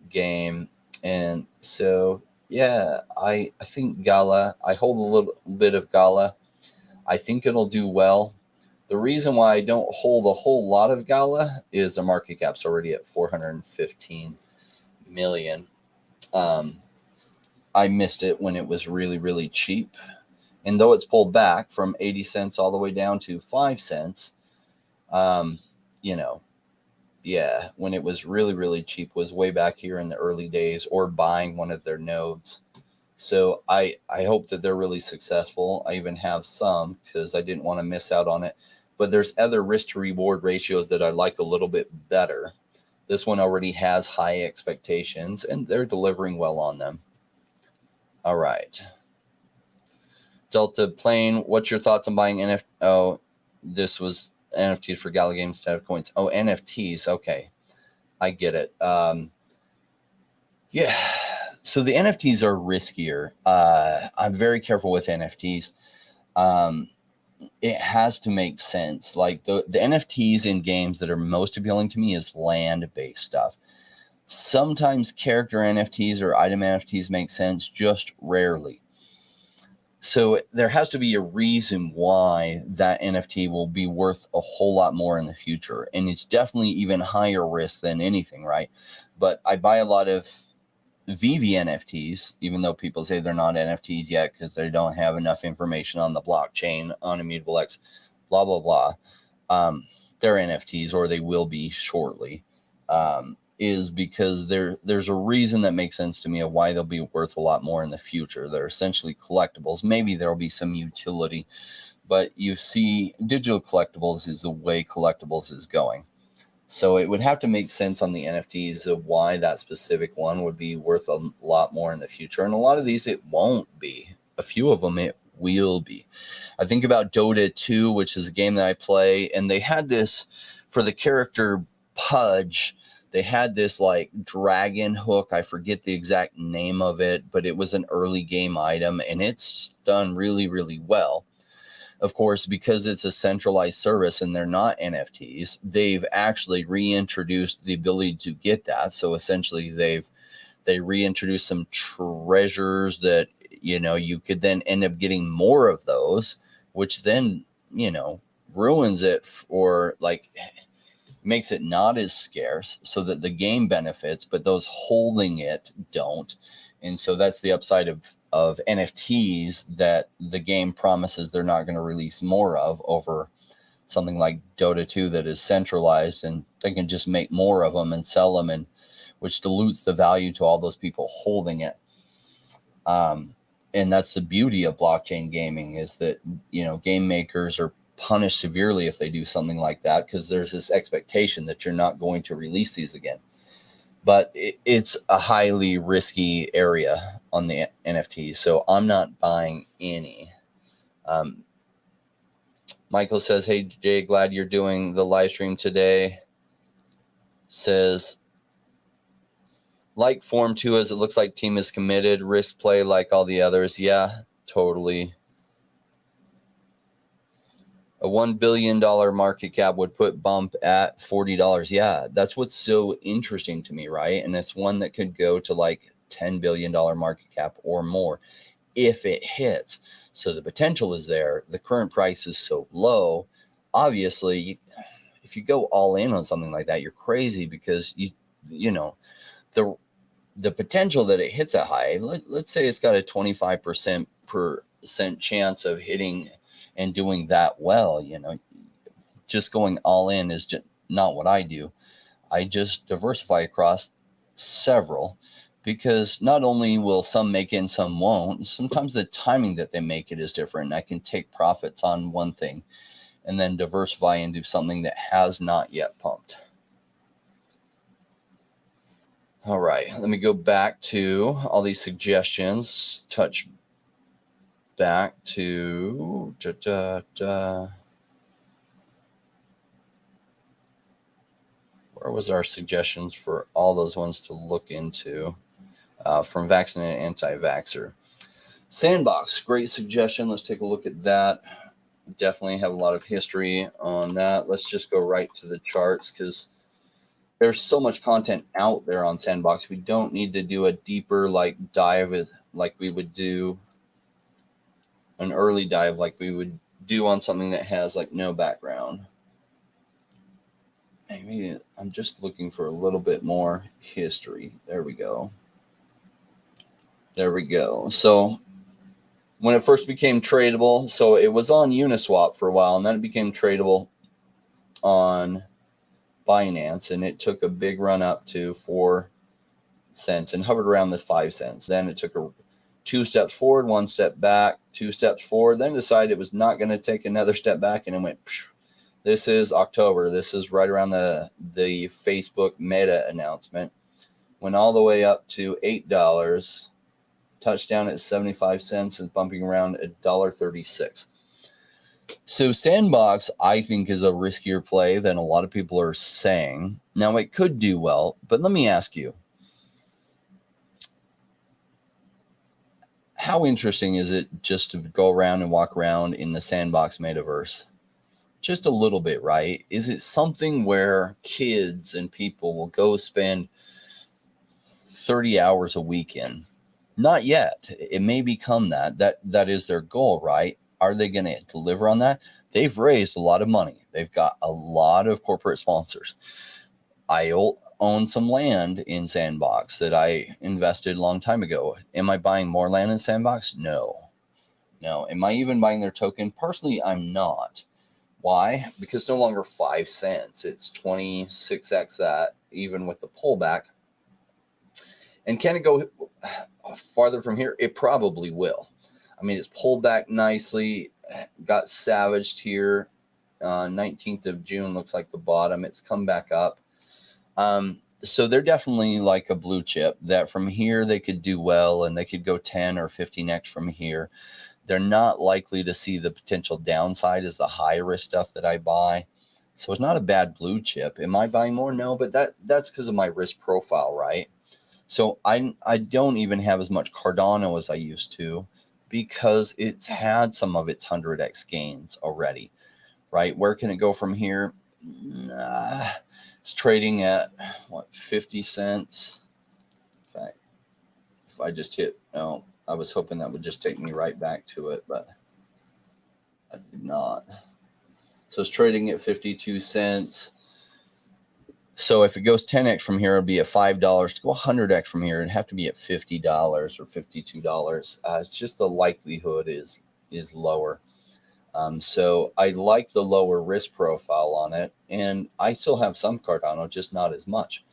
game. And so, yeah, I think Gala, I hold a little bit of Gala. I think it'll do well. The reason why I don't hold a whole lot of Gala is the market cap's already at 415 million. I missed it when it was really, really cheap. And though it's pulled back from 80 cents all the way down to 5 cents, you know, yeah, when it was really, really cheap was way back here in the early days, or buying one of their nodes. So I hope that they're really successful. I even have some because I didn't want to miss out on it. But there's other risk to reward ratios that I like a little bit better. This one already has high expectations, and they're delivering well on them. All right. Delta Plane, what's your thoughts on buying NFT? Oh, this was NFTs for Gala Games instead of coins. Oh, NFTs. Okay. I get it. Yeah. So the NFTs are riskier. I'm very careful with NFTs. It has to make sense. Like the NFTs in games that are most appealing to me is land-based stuff. Sometimes character NFTs or item NFTs make sense, just rarely. So there has to be a reason why that NFT will be worth a whole lot more in the future. And it's definitely even higher risk than anything, right? But I buy a lot of VV NFTs, even though people say they're not NFTs yet because they don't have enough information on the blockchain, on Immutable X, blah, blah, blah. They're NFTs, or they will be shortly, is because there's a reason that makes sense to me of why they'll be worth a lot more in the future. They're essentially collectibles. Maybe there'll be some utility, but you see digital collectibles is the way collectibles is going. So it would have to make sense on the NFTs of why that specific one would be worth a lot more in the future. And a lot of these, it won't be. A few of them, it will be. I think about Dota 2, which is a game that I play, and they had this for the character Pudge. They had this like dragon hook. I forget the exact name of it, but it was an early game item, and it's done really, really well. Of course, because it's a centralized service and they're not NFTs, they've actually reintroduced the ability to get that. So essentially, they reintroduced some treasures that, you know, you could then end up getting more of those, which then, you know, ruins it, or like makes it not as scarce, so that the game benefits, but those holding it don't. And so that's the upside of NFTs, that the game promises they're not going to release more of, over something like Dota 2 that is centralized, and they can just make more of them and sell them, and which dilutes the value to all those people holding it. And that's the beauty of blockchain gaming, is that, you know, game makers are punished severely if they do something like that, because there's this expectation that you're not going to release these again. But it's a highly risky area on the NFTs, so I'm not buying any. Michael says, hey, Jay, glad you're doing the live stream today. Says, like Form 2, as it looks like team is committed. Risk play like all the others. Yeah, totally. A $1 billion market cap would put bump at $40. Yeah, that's what's so interesting to me, right? And it's one that could go to like $10 billion market cap or more if it hits. So the potential is there. The current price is so low. Obviously, if you go all in on something like that, you're crazy, because you know, the potential that it hits a high, let's say it's got a 25% chance of hitting and doing that well. You know, just going all in is just not what I do. I just diversify across several, because not only will some make it and some won't, sometimes the timing that they make it is different. I can take profits on one thing and then diversify into something that has not yet pumped. All right, let me go back to all these suggestions, touch back to where was our suggestions for all those ones to look into, from vaccinated and anti-vaxxer. Sandbox, great suggestion. Let's take a look at that. Definitely have a lot of history on that. Let's just go right to the charts because there's so much content out there on Sandbox. We don't need to do a deeper dive like we would do an early dive like we would do on something that has no background. Maybe I'm just looking for a little bit more history. There we go. There we go. So when it first became tradable, so it was on Uniswap for a while, and then it became tradable on Binance, and it took a big run up to 4 cents and hovered around the 5 cents. Then it took 2 steps forward, 1 step back, 2 steps forward, then decided it was not going to take another step back, and it went. This is October. This is right around the Facebook Meta announcement. Went all the way up to $8. Touchdown at 75 cents, is bumping around $1.36. So Sandbox, I think, is a riskier play than a lot of people are saying. Now, it could do well, but let me ask you, how interesting is it just to go around and walk around in the Sandbox metaverse? Just a little bit, right? Is it something where kids and people will go spend 30 hours a week in? Not yet. It may become that is their goal, right? Are they going to deliver on that? They've raised a lot of money. They've got a lot of corporate sponsors. I own some land in Sandbox that I invested a long time ago. Am I buying more land in Sandbox? No. Am I even buying their token? Personally, I'm not. Why? Because it's no longer 5 cents. It's 26x that, even with the pullback. And can it go farther from here? It probably will. I mean, it's pulled back nicely, got savaged here. 19th of June looks like the bottom. It's come back up. So they're definitely like a blue chip that from here they could do well, and they could go 10 or 15x from here. They're not likely to see the potential downside as the high risk stuff that I buy. So it's not a bad blue chip. Am I buying more? No, but that's because of my risk profile, right? So I don't even have as much Cardano as I used to because it's had some of its 100x gains already, right? Where can it go from here? It's trading at, 50 cents? In fact, if I just hit, no, I was hoping that would just take me right back to it, but I did not. So it's trading at 52 cents. So if it goes 10x from here, it'll be at $5. To go 100x from here, it'd have to be at $50 or $52. It's just the likelihood is lower. So I like the lower risk profile on it, and I still have some Cardano, just not as much,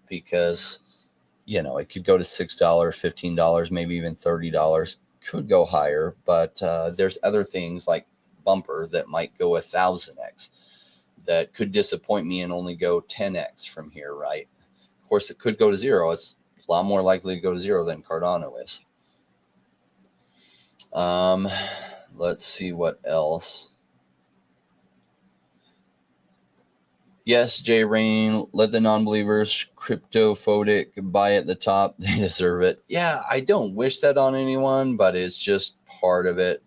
because it could go to $6, $15, maybe even $30. Could go higher, but there's other things like Bumper that might go 1,000x. That could disappoint me and only go 10x from here, right? Of course, it could go to 0. It's a lot more likely to go to 0 than Cardano is. Let's see what else. Yes, J Rain, let the non-believers cryptophobic buy at the top. They deserve it. Yeah, I don't wish that on anyone, but it's just part of it.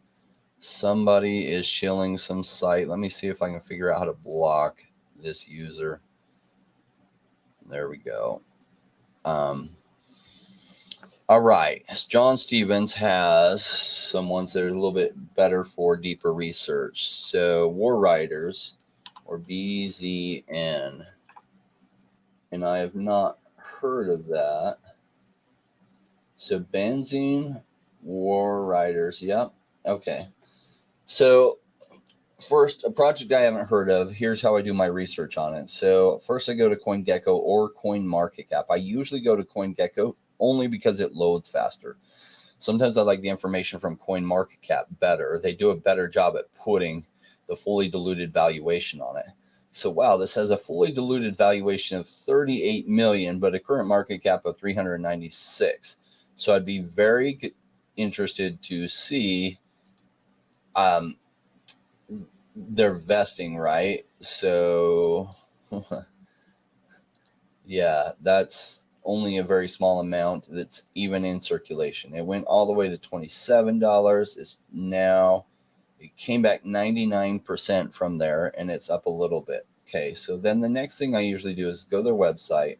Somebody is shilling some site. Let me see if I can figure out how to block this user. There we go. All right. John Stevens has some ones that are a little bit better for deeper research. So War Riders, or BZN. And I have not heard of that. So Benzene, War Riders. Yep. Okay. So first, a project I haven't heard of. Here's how I do my research on it. So first I go to CoinGecko or CoinMarketCap. I usually go to CoinGecko only because it loads faster. Sometimes I like the information from CoinMarketCap better. They do a better job at putting the fully diluted valuation on it. So wow, this has a fully diluted valuation of 38 million, but a current market cap of 396. So I'd be very interested to see their vesting, right? So yeah, that's only a very small amount that's even in circulation. It went all the way to $27. It's now, it came back 99% from there, and it's up a little bit. Okay, so then the next thing I usually do is go to their website.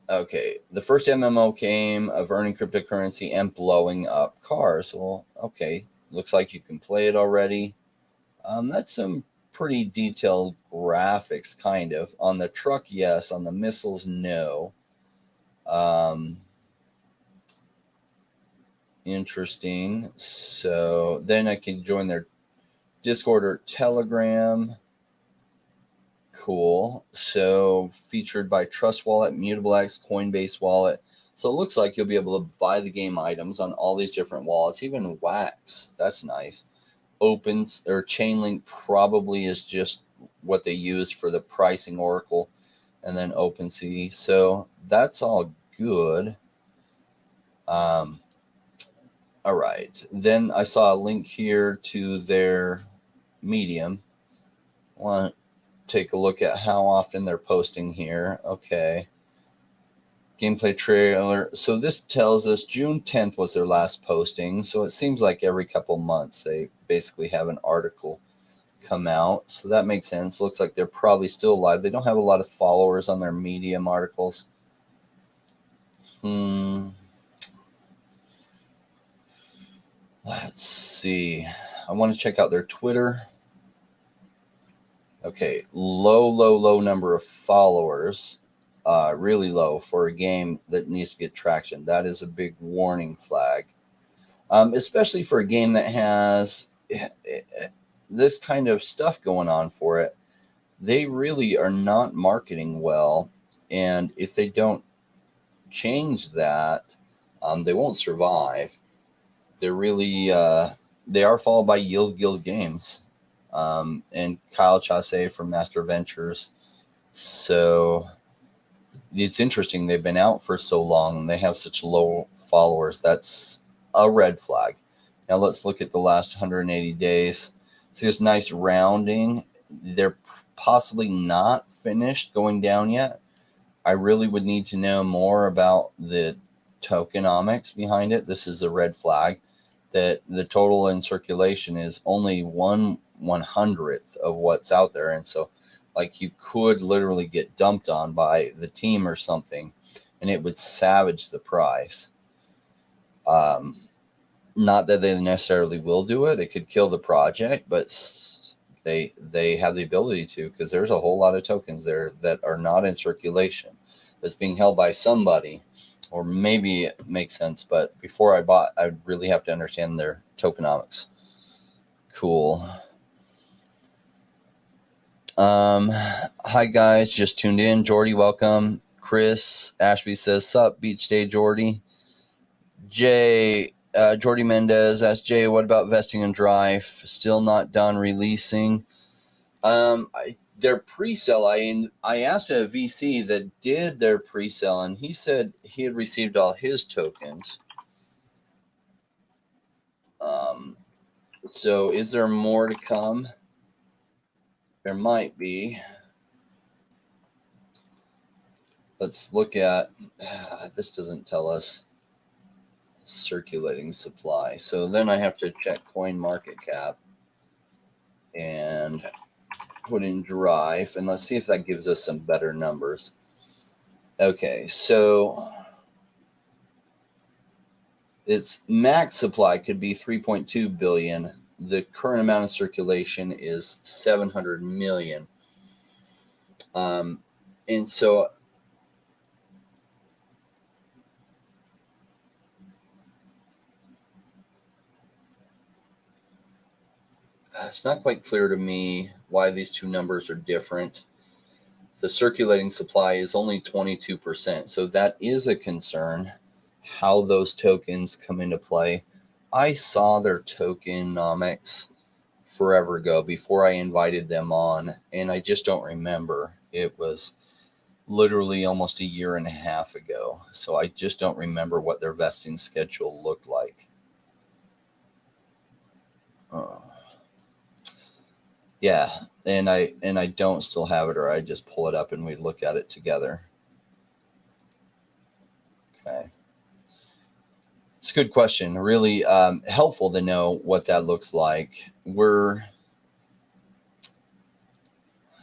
Okay, the first MMO came of earning cryptocurrency and blowing up cars. Well, okay, looks like you can play it already. That's some pretty detailed graphics, kind of. On the truck, yes. On the missiles, no. Interesting. So then I can join their Discord or Telegram. Cool. So featured by Trust Wallet, Mutable X, Coinbase Wallet. So it looks like you'll be able to buy the game items on all these different wallets, even Wax. That's nice. Opens or Chainlink probably is just what they used for the pricing Oracle, and then OpenSea. So that's all good. All right. Then I saw a link here to their Medium. I want to take a look at how often they're posting here. Okay. Gameplay trailer. So this tells us June 10th was their last posting. So it seems like every couple months they basically have an article come out. So that makes sense. Looks like they're probably still alive. They don't have a lot of followers on their Medium articles. Let's see. I want to check out their Twitter. Okay, low number of followers. Really low for a game that needs to get traction. That is a big warning flag. Especially for a game that has this kind of stuff going on for it. They really are not marketing well. And if they don't change that, they won't survive. They're really, they are followed by Yield Guild Games. And Kyle Chasse from Master Ventures. So it's interesting. They've been out for so long and they have such low followers. That's a red flag. Now let's look at the last 180 days. See this nice rounding. They're possibly not finished going down yet. I really would need to know more about the tokenomics behind it. This is a red flag that the total in circulation is only 1/100th of what's out there. And so like you could literally get dumped on by the team or something and it would savage the price. Not that they necessarily will do it. It could kill the project, but they have the ability to, because there's a whole lot of tokens there that are not in circulation that's being held by somebody, or maybe it makes sense. But before I bought, I would really have to understand their tokenomics. Cool. Hi guys, just tuned in. Jordy, welcome. Chris Ashby says, sup, beach day, Jordy. Jay, Jordy Mendez asked Jay, what about vesting and drive? Still not done releasing. Their pre-sale, I asked a VC that did their pre-sale, and he said he had received all his tokens. So is there more to come? There might be. Let's look at, this doesn't tell us circulating supply. So then I have to check coin market cap and put in drive, and let's see if that gives us some better numbers. Okay, so its max supply could be 3.2 billion. The current amount of circulation is 700 million. And so it's not quite clear to me why these two numbers are different. The circulating supply is only 22%, so that is a concern, how those tokens come into play. I saw their tokenomics forever ago before I invited them on, and I just don't remember. It was literally almost a year and a half ago. So I just don't remember what their vesting schedule looked like. Yeah, and I don't still have it, or I just pull it up and we look at it together. Okay. It's a good question. Really helpful to know what that looks like.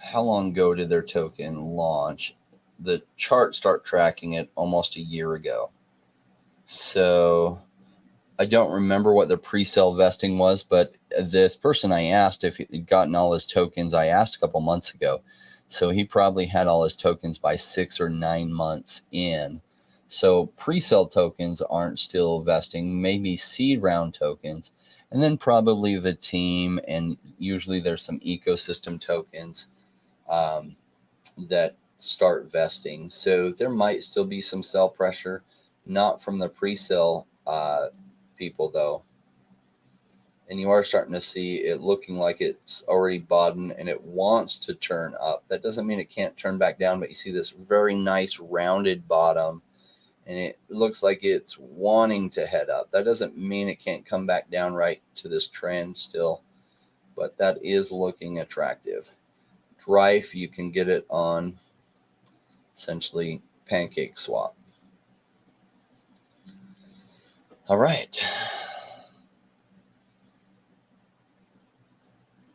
How long ago did their token launch? The chart start tracking it almost a year ago. So I don't remember what the pre-sale vesting was, but this person I asked if he'd gotten all his tokens, I asked a couple months ago. So he probably had all his tokens by 6 or 9 months in. So pre-sale tokens aren't still vesting, maybe seed round tokens, and then probably the team, and usually there's some ecosystem tokens that start vesting. So there might still be some sell pressure, not from the pre-sale people though. And you are starting to see it looking like it's already bottomed and it wants to turn up. That doesn't mean it can't turn back down, but you see this very nice rounded bottom and it looks like it's wanting to head up. That doesn't mean it can't come back down right to this trend still, but that is looking attractive. Drive, you can get it on essentially Pancake Swap. All right.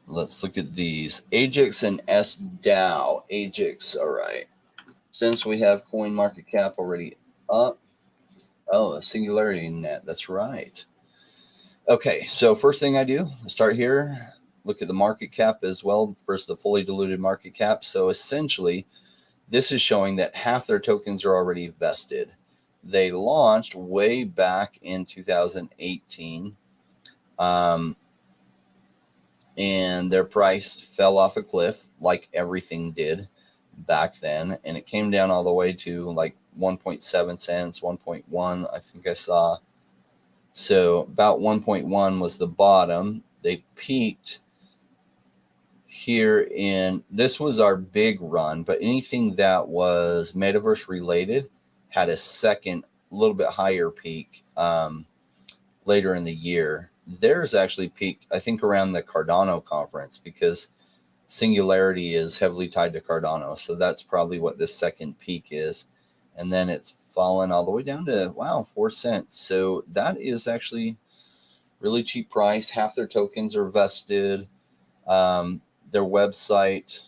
Let's look at these. AJAX and SDAO. AJAX, all right. Since we have coin market cap already up. Oh, a Singularity Net. That's right. Okay, so first thing I do, start here, look at the market cap as well versus the fully diluted market cap. So essentially, this is showing that half their tokens are already vested. They launched way back in 2018. And their price fell off a cliff like everything did back then. And it came down all the way to like 1.7 cents, 1.1, I think I saw. So about 1.1 was the bottom. They peaked here this was our big run, but anything that was metaverse related had a second, a little bit higher peak later in the year. Theirs actually peaked, I think, around the Cardano conference because Singularity is heavily tied to Cardano. So that's probably what this second peak is. And then it's fallen all the way down to, wow, 4 cents. So that is actually really cheap price. Half their tokens are vested. Their website,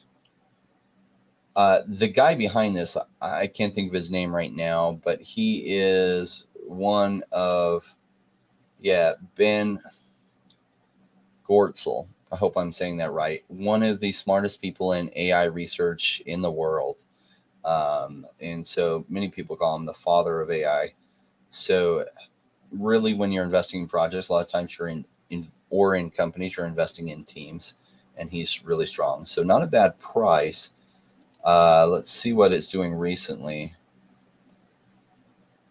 the guy behind this, I can't think of his name right now, but he is one of, Ben Gortzel. I hope I'm saying that right. One of the smartest people in AI research in the world. And so many people call him the father of AI. So really, when you're investing in projects, a lot of times you're in companies, you're investing in teams, and he's really strong. So not a bad price. Let's see what it's doing recently.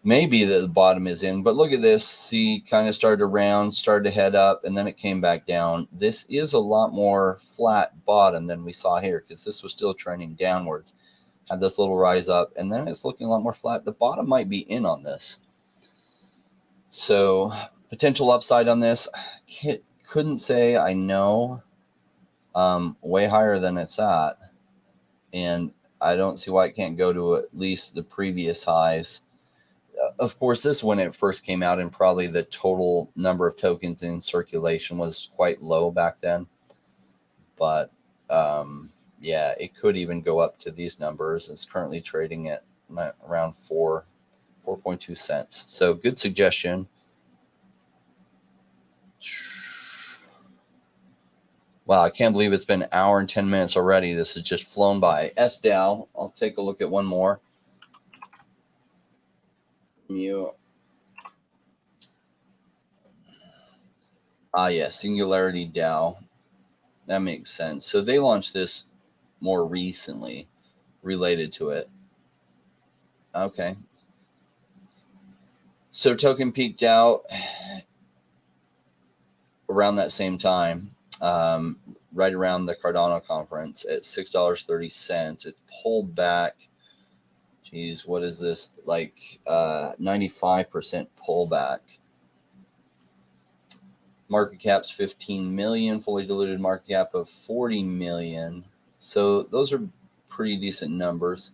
Maybe the bottom is in, but look at this. See, kind of started around, started to head up, and then it came back down. This is a lot more flat bottom than we saw here because this was still trending downwards. Had this little rise up, and then it's looking a lot more flat. The bottom might be in on this. So potential upside on this, couldn't say I know. Way higher than it's at. And I don't see why it can't go to at least the previous highs. Of course, this when it first came out, and probably the total number of tokens in circulation was quite low back then. But it could even go up to these numbers. It's currently trading at around 4.2 cents. So good suggestion. Wow, I can't believe it's been an hour and 10 minutes already. This has just flown by. SDAO, I'll take a look at one more. Singularity DAO. That makes sense. So they launched this more recently related to it. Okay. So token peaked out around that same time. right around the Cardano conference at $6.30. It's pulled back. Geez, what is this? Like 95% pullback. Market cap's 15 million, fully diluted market cap of 40 million. So those are pretty decent numbers.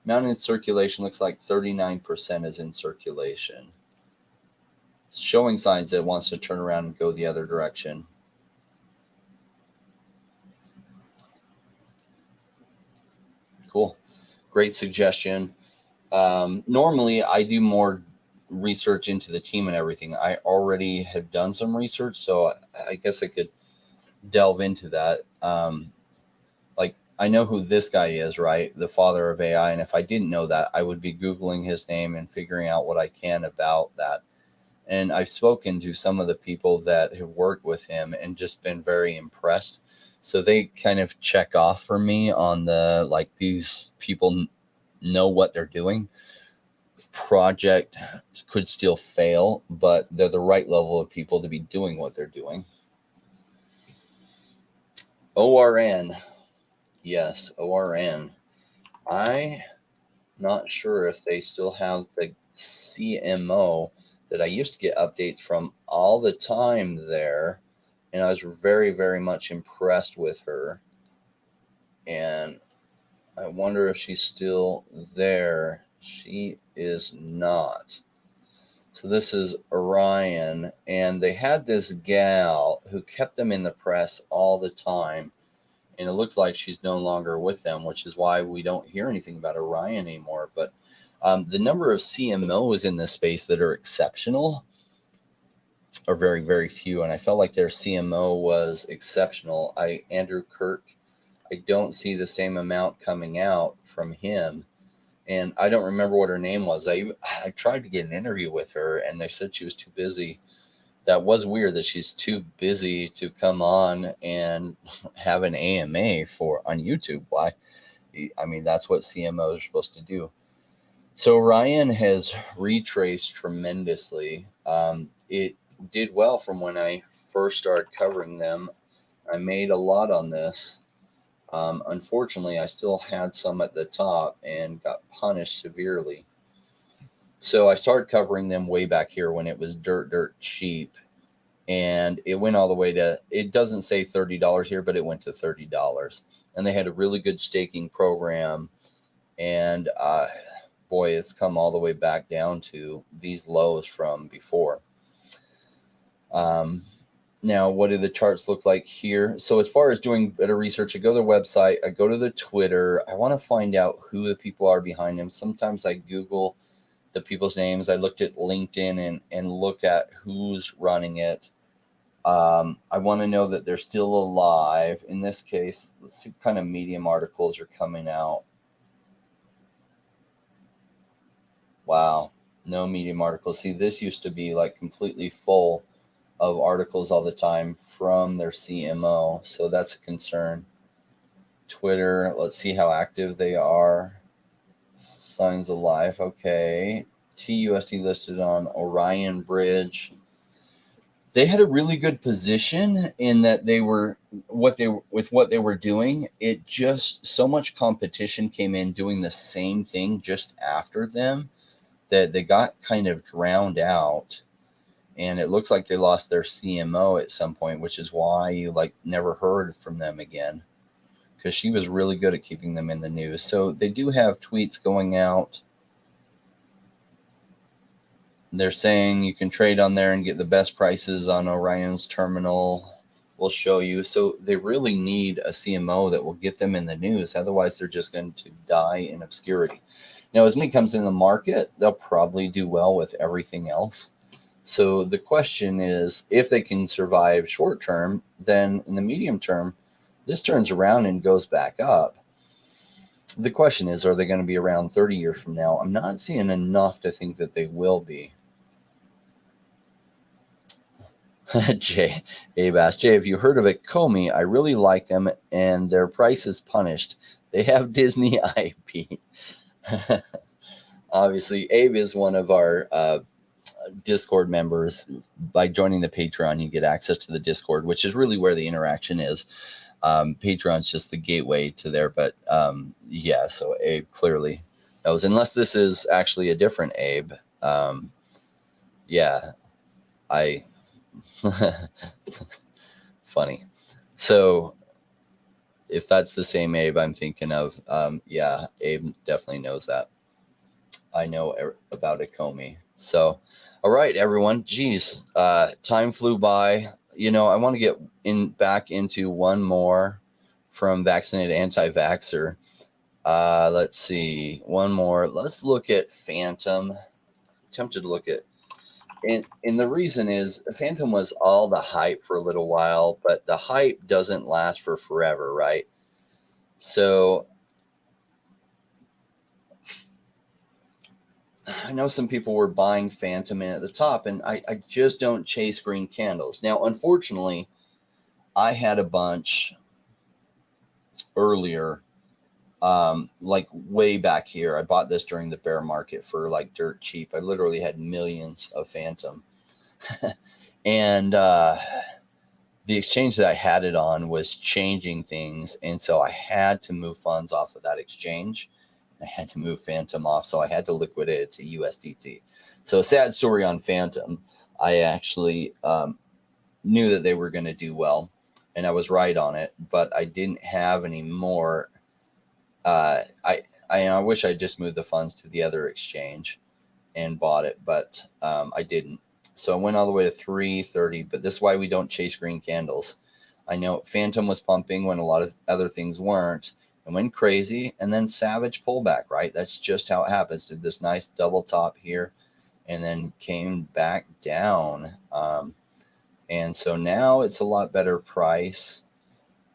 Amount in circulation looks like 39% is in circulation. It's showing signs that it wants to turn around and go the other direction. Cool. Great suggestion. Normally, I do more research into the team and everything. I already have done some research, so I guess I could delve into that. Like, I know who this guy is, right? The father of AI. And if I didn't know that, I would be Googling his name and figuring out what I can about that. And I've spoken to some of the people that have worked with him and just been very impressed. So they kind of check off for me on the, like, these people know what they're doing. Project could still fail, but they're the right level of people to be doing what they're doing. ORN. Yes, ORN. I'm not sure if they still have the CMO that I used to get updates from all the time there. And I was very, very much impressed with her. And I wonder if she's still there. She is not. So this is Orion. And they had this gal who kept them in the press all the time. And it looks like she's no longer with them, which is why we don't hear anything about Orion anymore. But the number of CMOs in this space that are exceptional are very, very few. And I felt like their CMO was exceptional. Andrew Kirk, I don't see the same amount coming out from him. And I don't remember what her name was. I tried to get an interview with her, and they said she was too busy. That was weird that she's too busy to come on and have an AMA on YouTube. Why? I mean, that's what CMOs are supposed to do. So Ryan has retraced tremendously. It did well from when I first started covering them. I made a lot on this. Unfortunately, I still had some at the top and got punished severely. So I started covering them way back here when it was dirt cheap. And it went all the way to, it doesn't say $30 here, but it went to $30. And they had a really good staking program. And boy, it's come all the way back down to these lows from before. Now, what do the charts look like here? So as far as doing better research, I go to their website, I go to the Twitter. I want to find out who the people are behind them. Sometimes I Google the people's names. I looked at LinkedIn and look at who's running it. I want to know that they're still alive. In this case, let's see what kind of Medium articles are coming out. Wow, no Medium articles. See, this used to be like completely full of articles all the time from their CMO. So that's a concern. Twitter, let's see how active they are. Signs of life. Okay. TUSD listed on Orion Bridge. They had a really good position in that they were what they were doing. It just, so much competition came in doing the same thing just after them that they got kind of drowned out. And it looks like they lost their CMO at some point, which is why you never heard from them again, because she was really good at keeping them in the news. So they do have tweets going out. They're saying you can trade on there and get the best prices on Orion's terminal. We'll show you. So they really need a CMO that will get them in the news. Otherwise, they're just going to die in obscurity. Now, as money comes in the market, they'll probably do well with everything else. So the question is, if they can survive short term, then in the medium term, this turns around and goes back up. The question is, are they going to be around 30 years from now? I'm not seeing enough to think that they will be. Jay, Abbas, Jay, have you heard of it? Comey, I really like them, and their price is punished. They have Disney IP. Obviously, Abe is one of our Discord members, by joining the Patreon, you get access to the Discord, which is really where the interaction is. Patreon's just the gateway to there. But yeah, so Abe clearly knows, unless this is actually a different Abe. Yeah, I funny. So if that's the same Abe I'm thinking of, yeah, Abe definitely knows that. I know about Ecomi. So, all right, everyone. Geez, time flew by. You know, I want to get back into one more from vaccinated anti-vaxxer. Let's see, one more. Let's look at Phantom. Tempted to look at, and the reason is Phantom was all the hype for a little while, but the hype doesn't last for forever, right? So I know some people were buying Phantom in at the top, and I just don't chase green candles. Now, unfortunately, I had a bunch earlier, like way back here. I bought this during the bear market for like dirt cheap. I literally had millions of Phantom. And the exchange that I had it on was changing things, and so I had to move funds off of that exchange. I had to move Phantom off, so I had to liquidate it to USDT. So, sad story on Phantom. I actually knew that they were going to do well, and I was right on it, but I didn't have any more. I wish I just moved the funds to the other exchange and bought it, but I didn't. So I went all the way to 330, but this is why we don't chase green candles. I know Phantom was pumping when a lot of other things weren't, and went crazy, and then savage pullback, right? That's just how it happens. Did this nice double top here, and then came back down. And so now it's a lot better price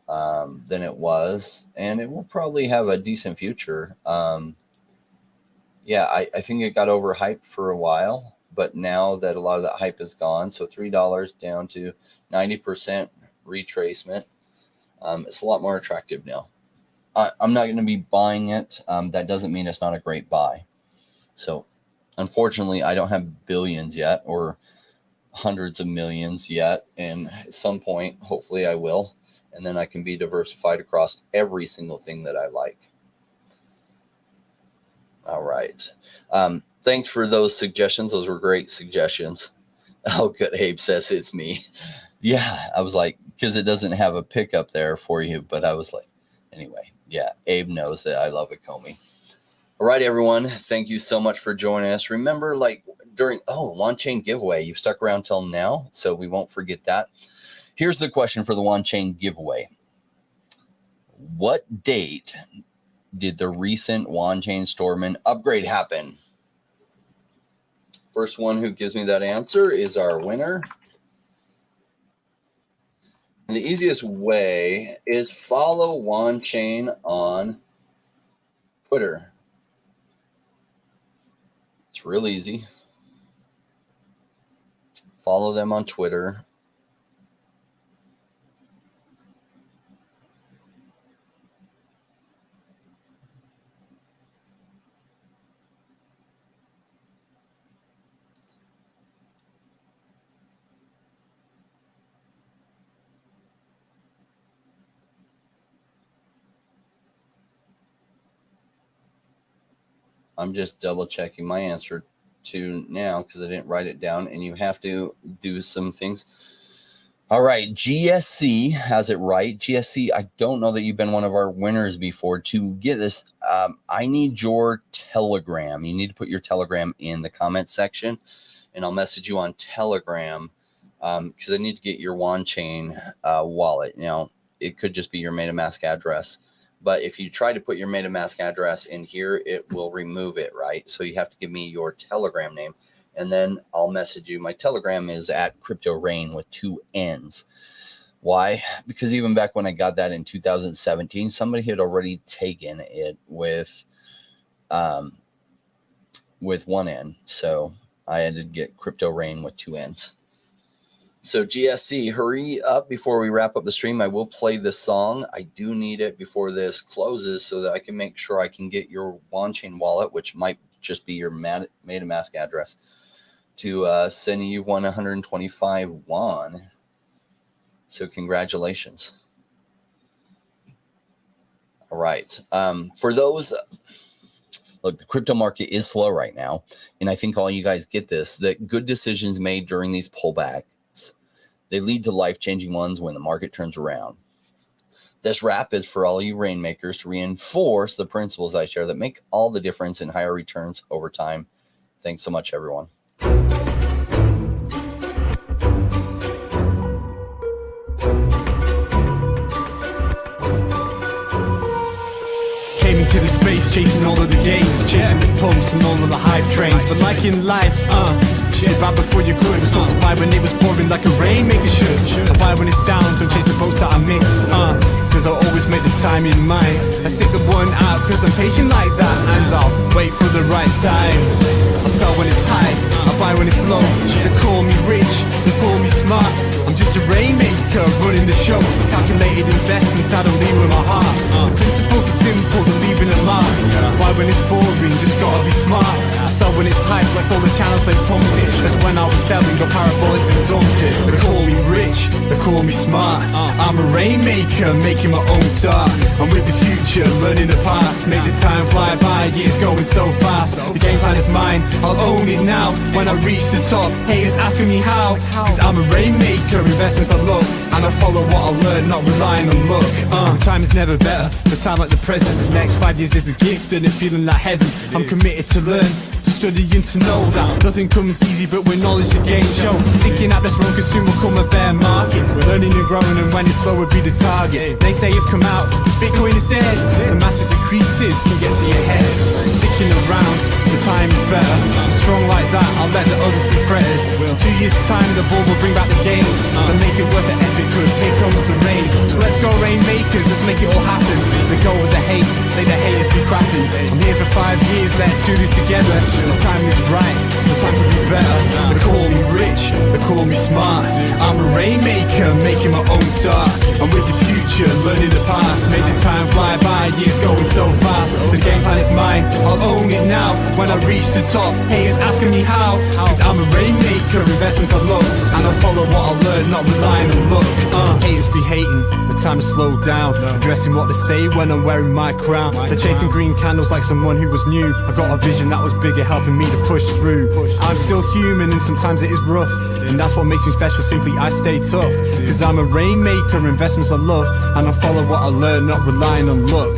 than it was, and it will probably have a decent future. Yeah, I think it got overhyped for a while, but now that a lot of that hype is gone, so $3 down to 90% retracement, it's a lot more attractive now. I'm not going to be buying it. That doesn't mean it's not a great buy. So, unfortunately, I don't have billions yet or hundreds of millions yet. And at some point, hopefully I will. And then I can be diversified across every single thing that I like. All right. Thanks for those suggestions. Those were great suggestions. Oh, good. Abe says it's me. Yeah, I was like, because it doesn't have a pickup there for you. But I was like, anyway. Yeah, Abe knows that I love Ecomi. All right, everyone. Thank you so much for joining us. Remember, like during on-chain giveaway, you stuck around till now, so we won't forget that. Here's the question for the on-chain giveaway. What date did the recent on-chain Stormin upgrade happen? First one who gives me that answer is our winner. And the easiest way is follow on-chain on Twitter. It's real easy. Follow them on Twitter. I'm just double checking my answer to now because I didn't write it down, and you have to do some things. All right, GSC has it right. GSC, I don't know that you've been one of our winners before. To get this, I need your Telegram. You need to put your Telegram in the comment section, and I'll message you on Telegram because I need to get your on-chain wallet. Now, it could just be your MetaMask address. But if you try to put your MetaMask address in here, it will remove it, right? So you have to give me your Telegram name, and then I'll message you. My Telegram is at CryptoRain with 2 N's. Why? Because even back when I got that in 2017, somebody had already taken it with 1 N. So I had to get CryptoRain with 2 N's. So GSC, hurry up before we wrap up the stream. I will play this song. I do need it before this closes so that I can make sure I can get your on-chain wallet, which might just be your MetaMask address. to sending you 125 won. So congratulations. All right. For those, look, the crypto market is slow right now. And I think all you guys get this, that good decisions made during these pullbacks, they lead to life-changing ones when the market turns around. This wrap is for all you rainmakers to reinforce the principles I share that make all the difference in higher returns over time. Thanks so much, everyone. Came into the space chasing all of the gains, chasing the pumps and all of the hype trains. But like in life, shit right before you could. Was told to buy when it was pouring like a rainmaker should. I buy when it's down, don't chase the boats that I miss. Cause I always make the time in mind. I stick the one out cause I'm patient like that. And I'll wait for the right time. I sell when it's high, I buy when it's low. They call me rich, they call me smart. I'm just a rainmaker running the show. Calculated investments, I don't leave with my heart. The principles are simple, they're leaving a mark. Buy when it's boring, just gotta be smart. I sell when it's hype, like all the channels they pump it. That's when I was selling, go parabolic and dump it. They call me rich, they call me smart. I'm a rainmaker, making my own start. I'm with the future, learning the past. Makes the time fly by, years going so fast. The game plan is mine, I'll own it now. When I reach the top, haters asking me how. Cause I'm a rainmaker, investments I love. And I follow what I learn, not relying on luck. Time is never better, the time like the present. This next 5 years is a gift and it's feeling like heaven. I'm committed to learn, studying to know that nothing comes easy but with knowledge the game show. Sticking out this road, cause soon will come a bear market. We're learning and growing and when it's slow will be the target. They say it's come out, Bitcoin is dead. The massive decreases can get to your head. Sticking around, the time is better. Strong like that, I'll let the others be fretters. 2 years time, the ball will bring back the gains. That makes it worth the effort cause here comes the rain. So let's go rainmakers, let's make it all happen. Let go with the hate, let the haters be crapping. I'm here for 5 years, let's do this together. The time is right, the time could be better. They call me rich, they call me smart. I'm a rainmaker, making my own start. I'm with the future, learning the past. Makes the time fly by, years going so fast. The game plan is mine, I'll own it now. When I reach the top, haters asking me how. Cause I'm a rainmaker, investments I love. And I follow what I learn, not relying on luck. Haters be hating, the time to slow down. Addressing what they say when I'm wearing my crown. They're chasing green candles like someone who was new. I got a vision that was bigger, helping me to push through. I'm still human and sometimes it is rough. And that's what makes me special, simply I stay tough. Cause I'm a rainmaker, investments I love. And I follow what I learn, not relying on luck.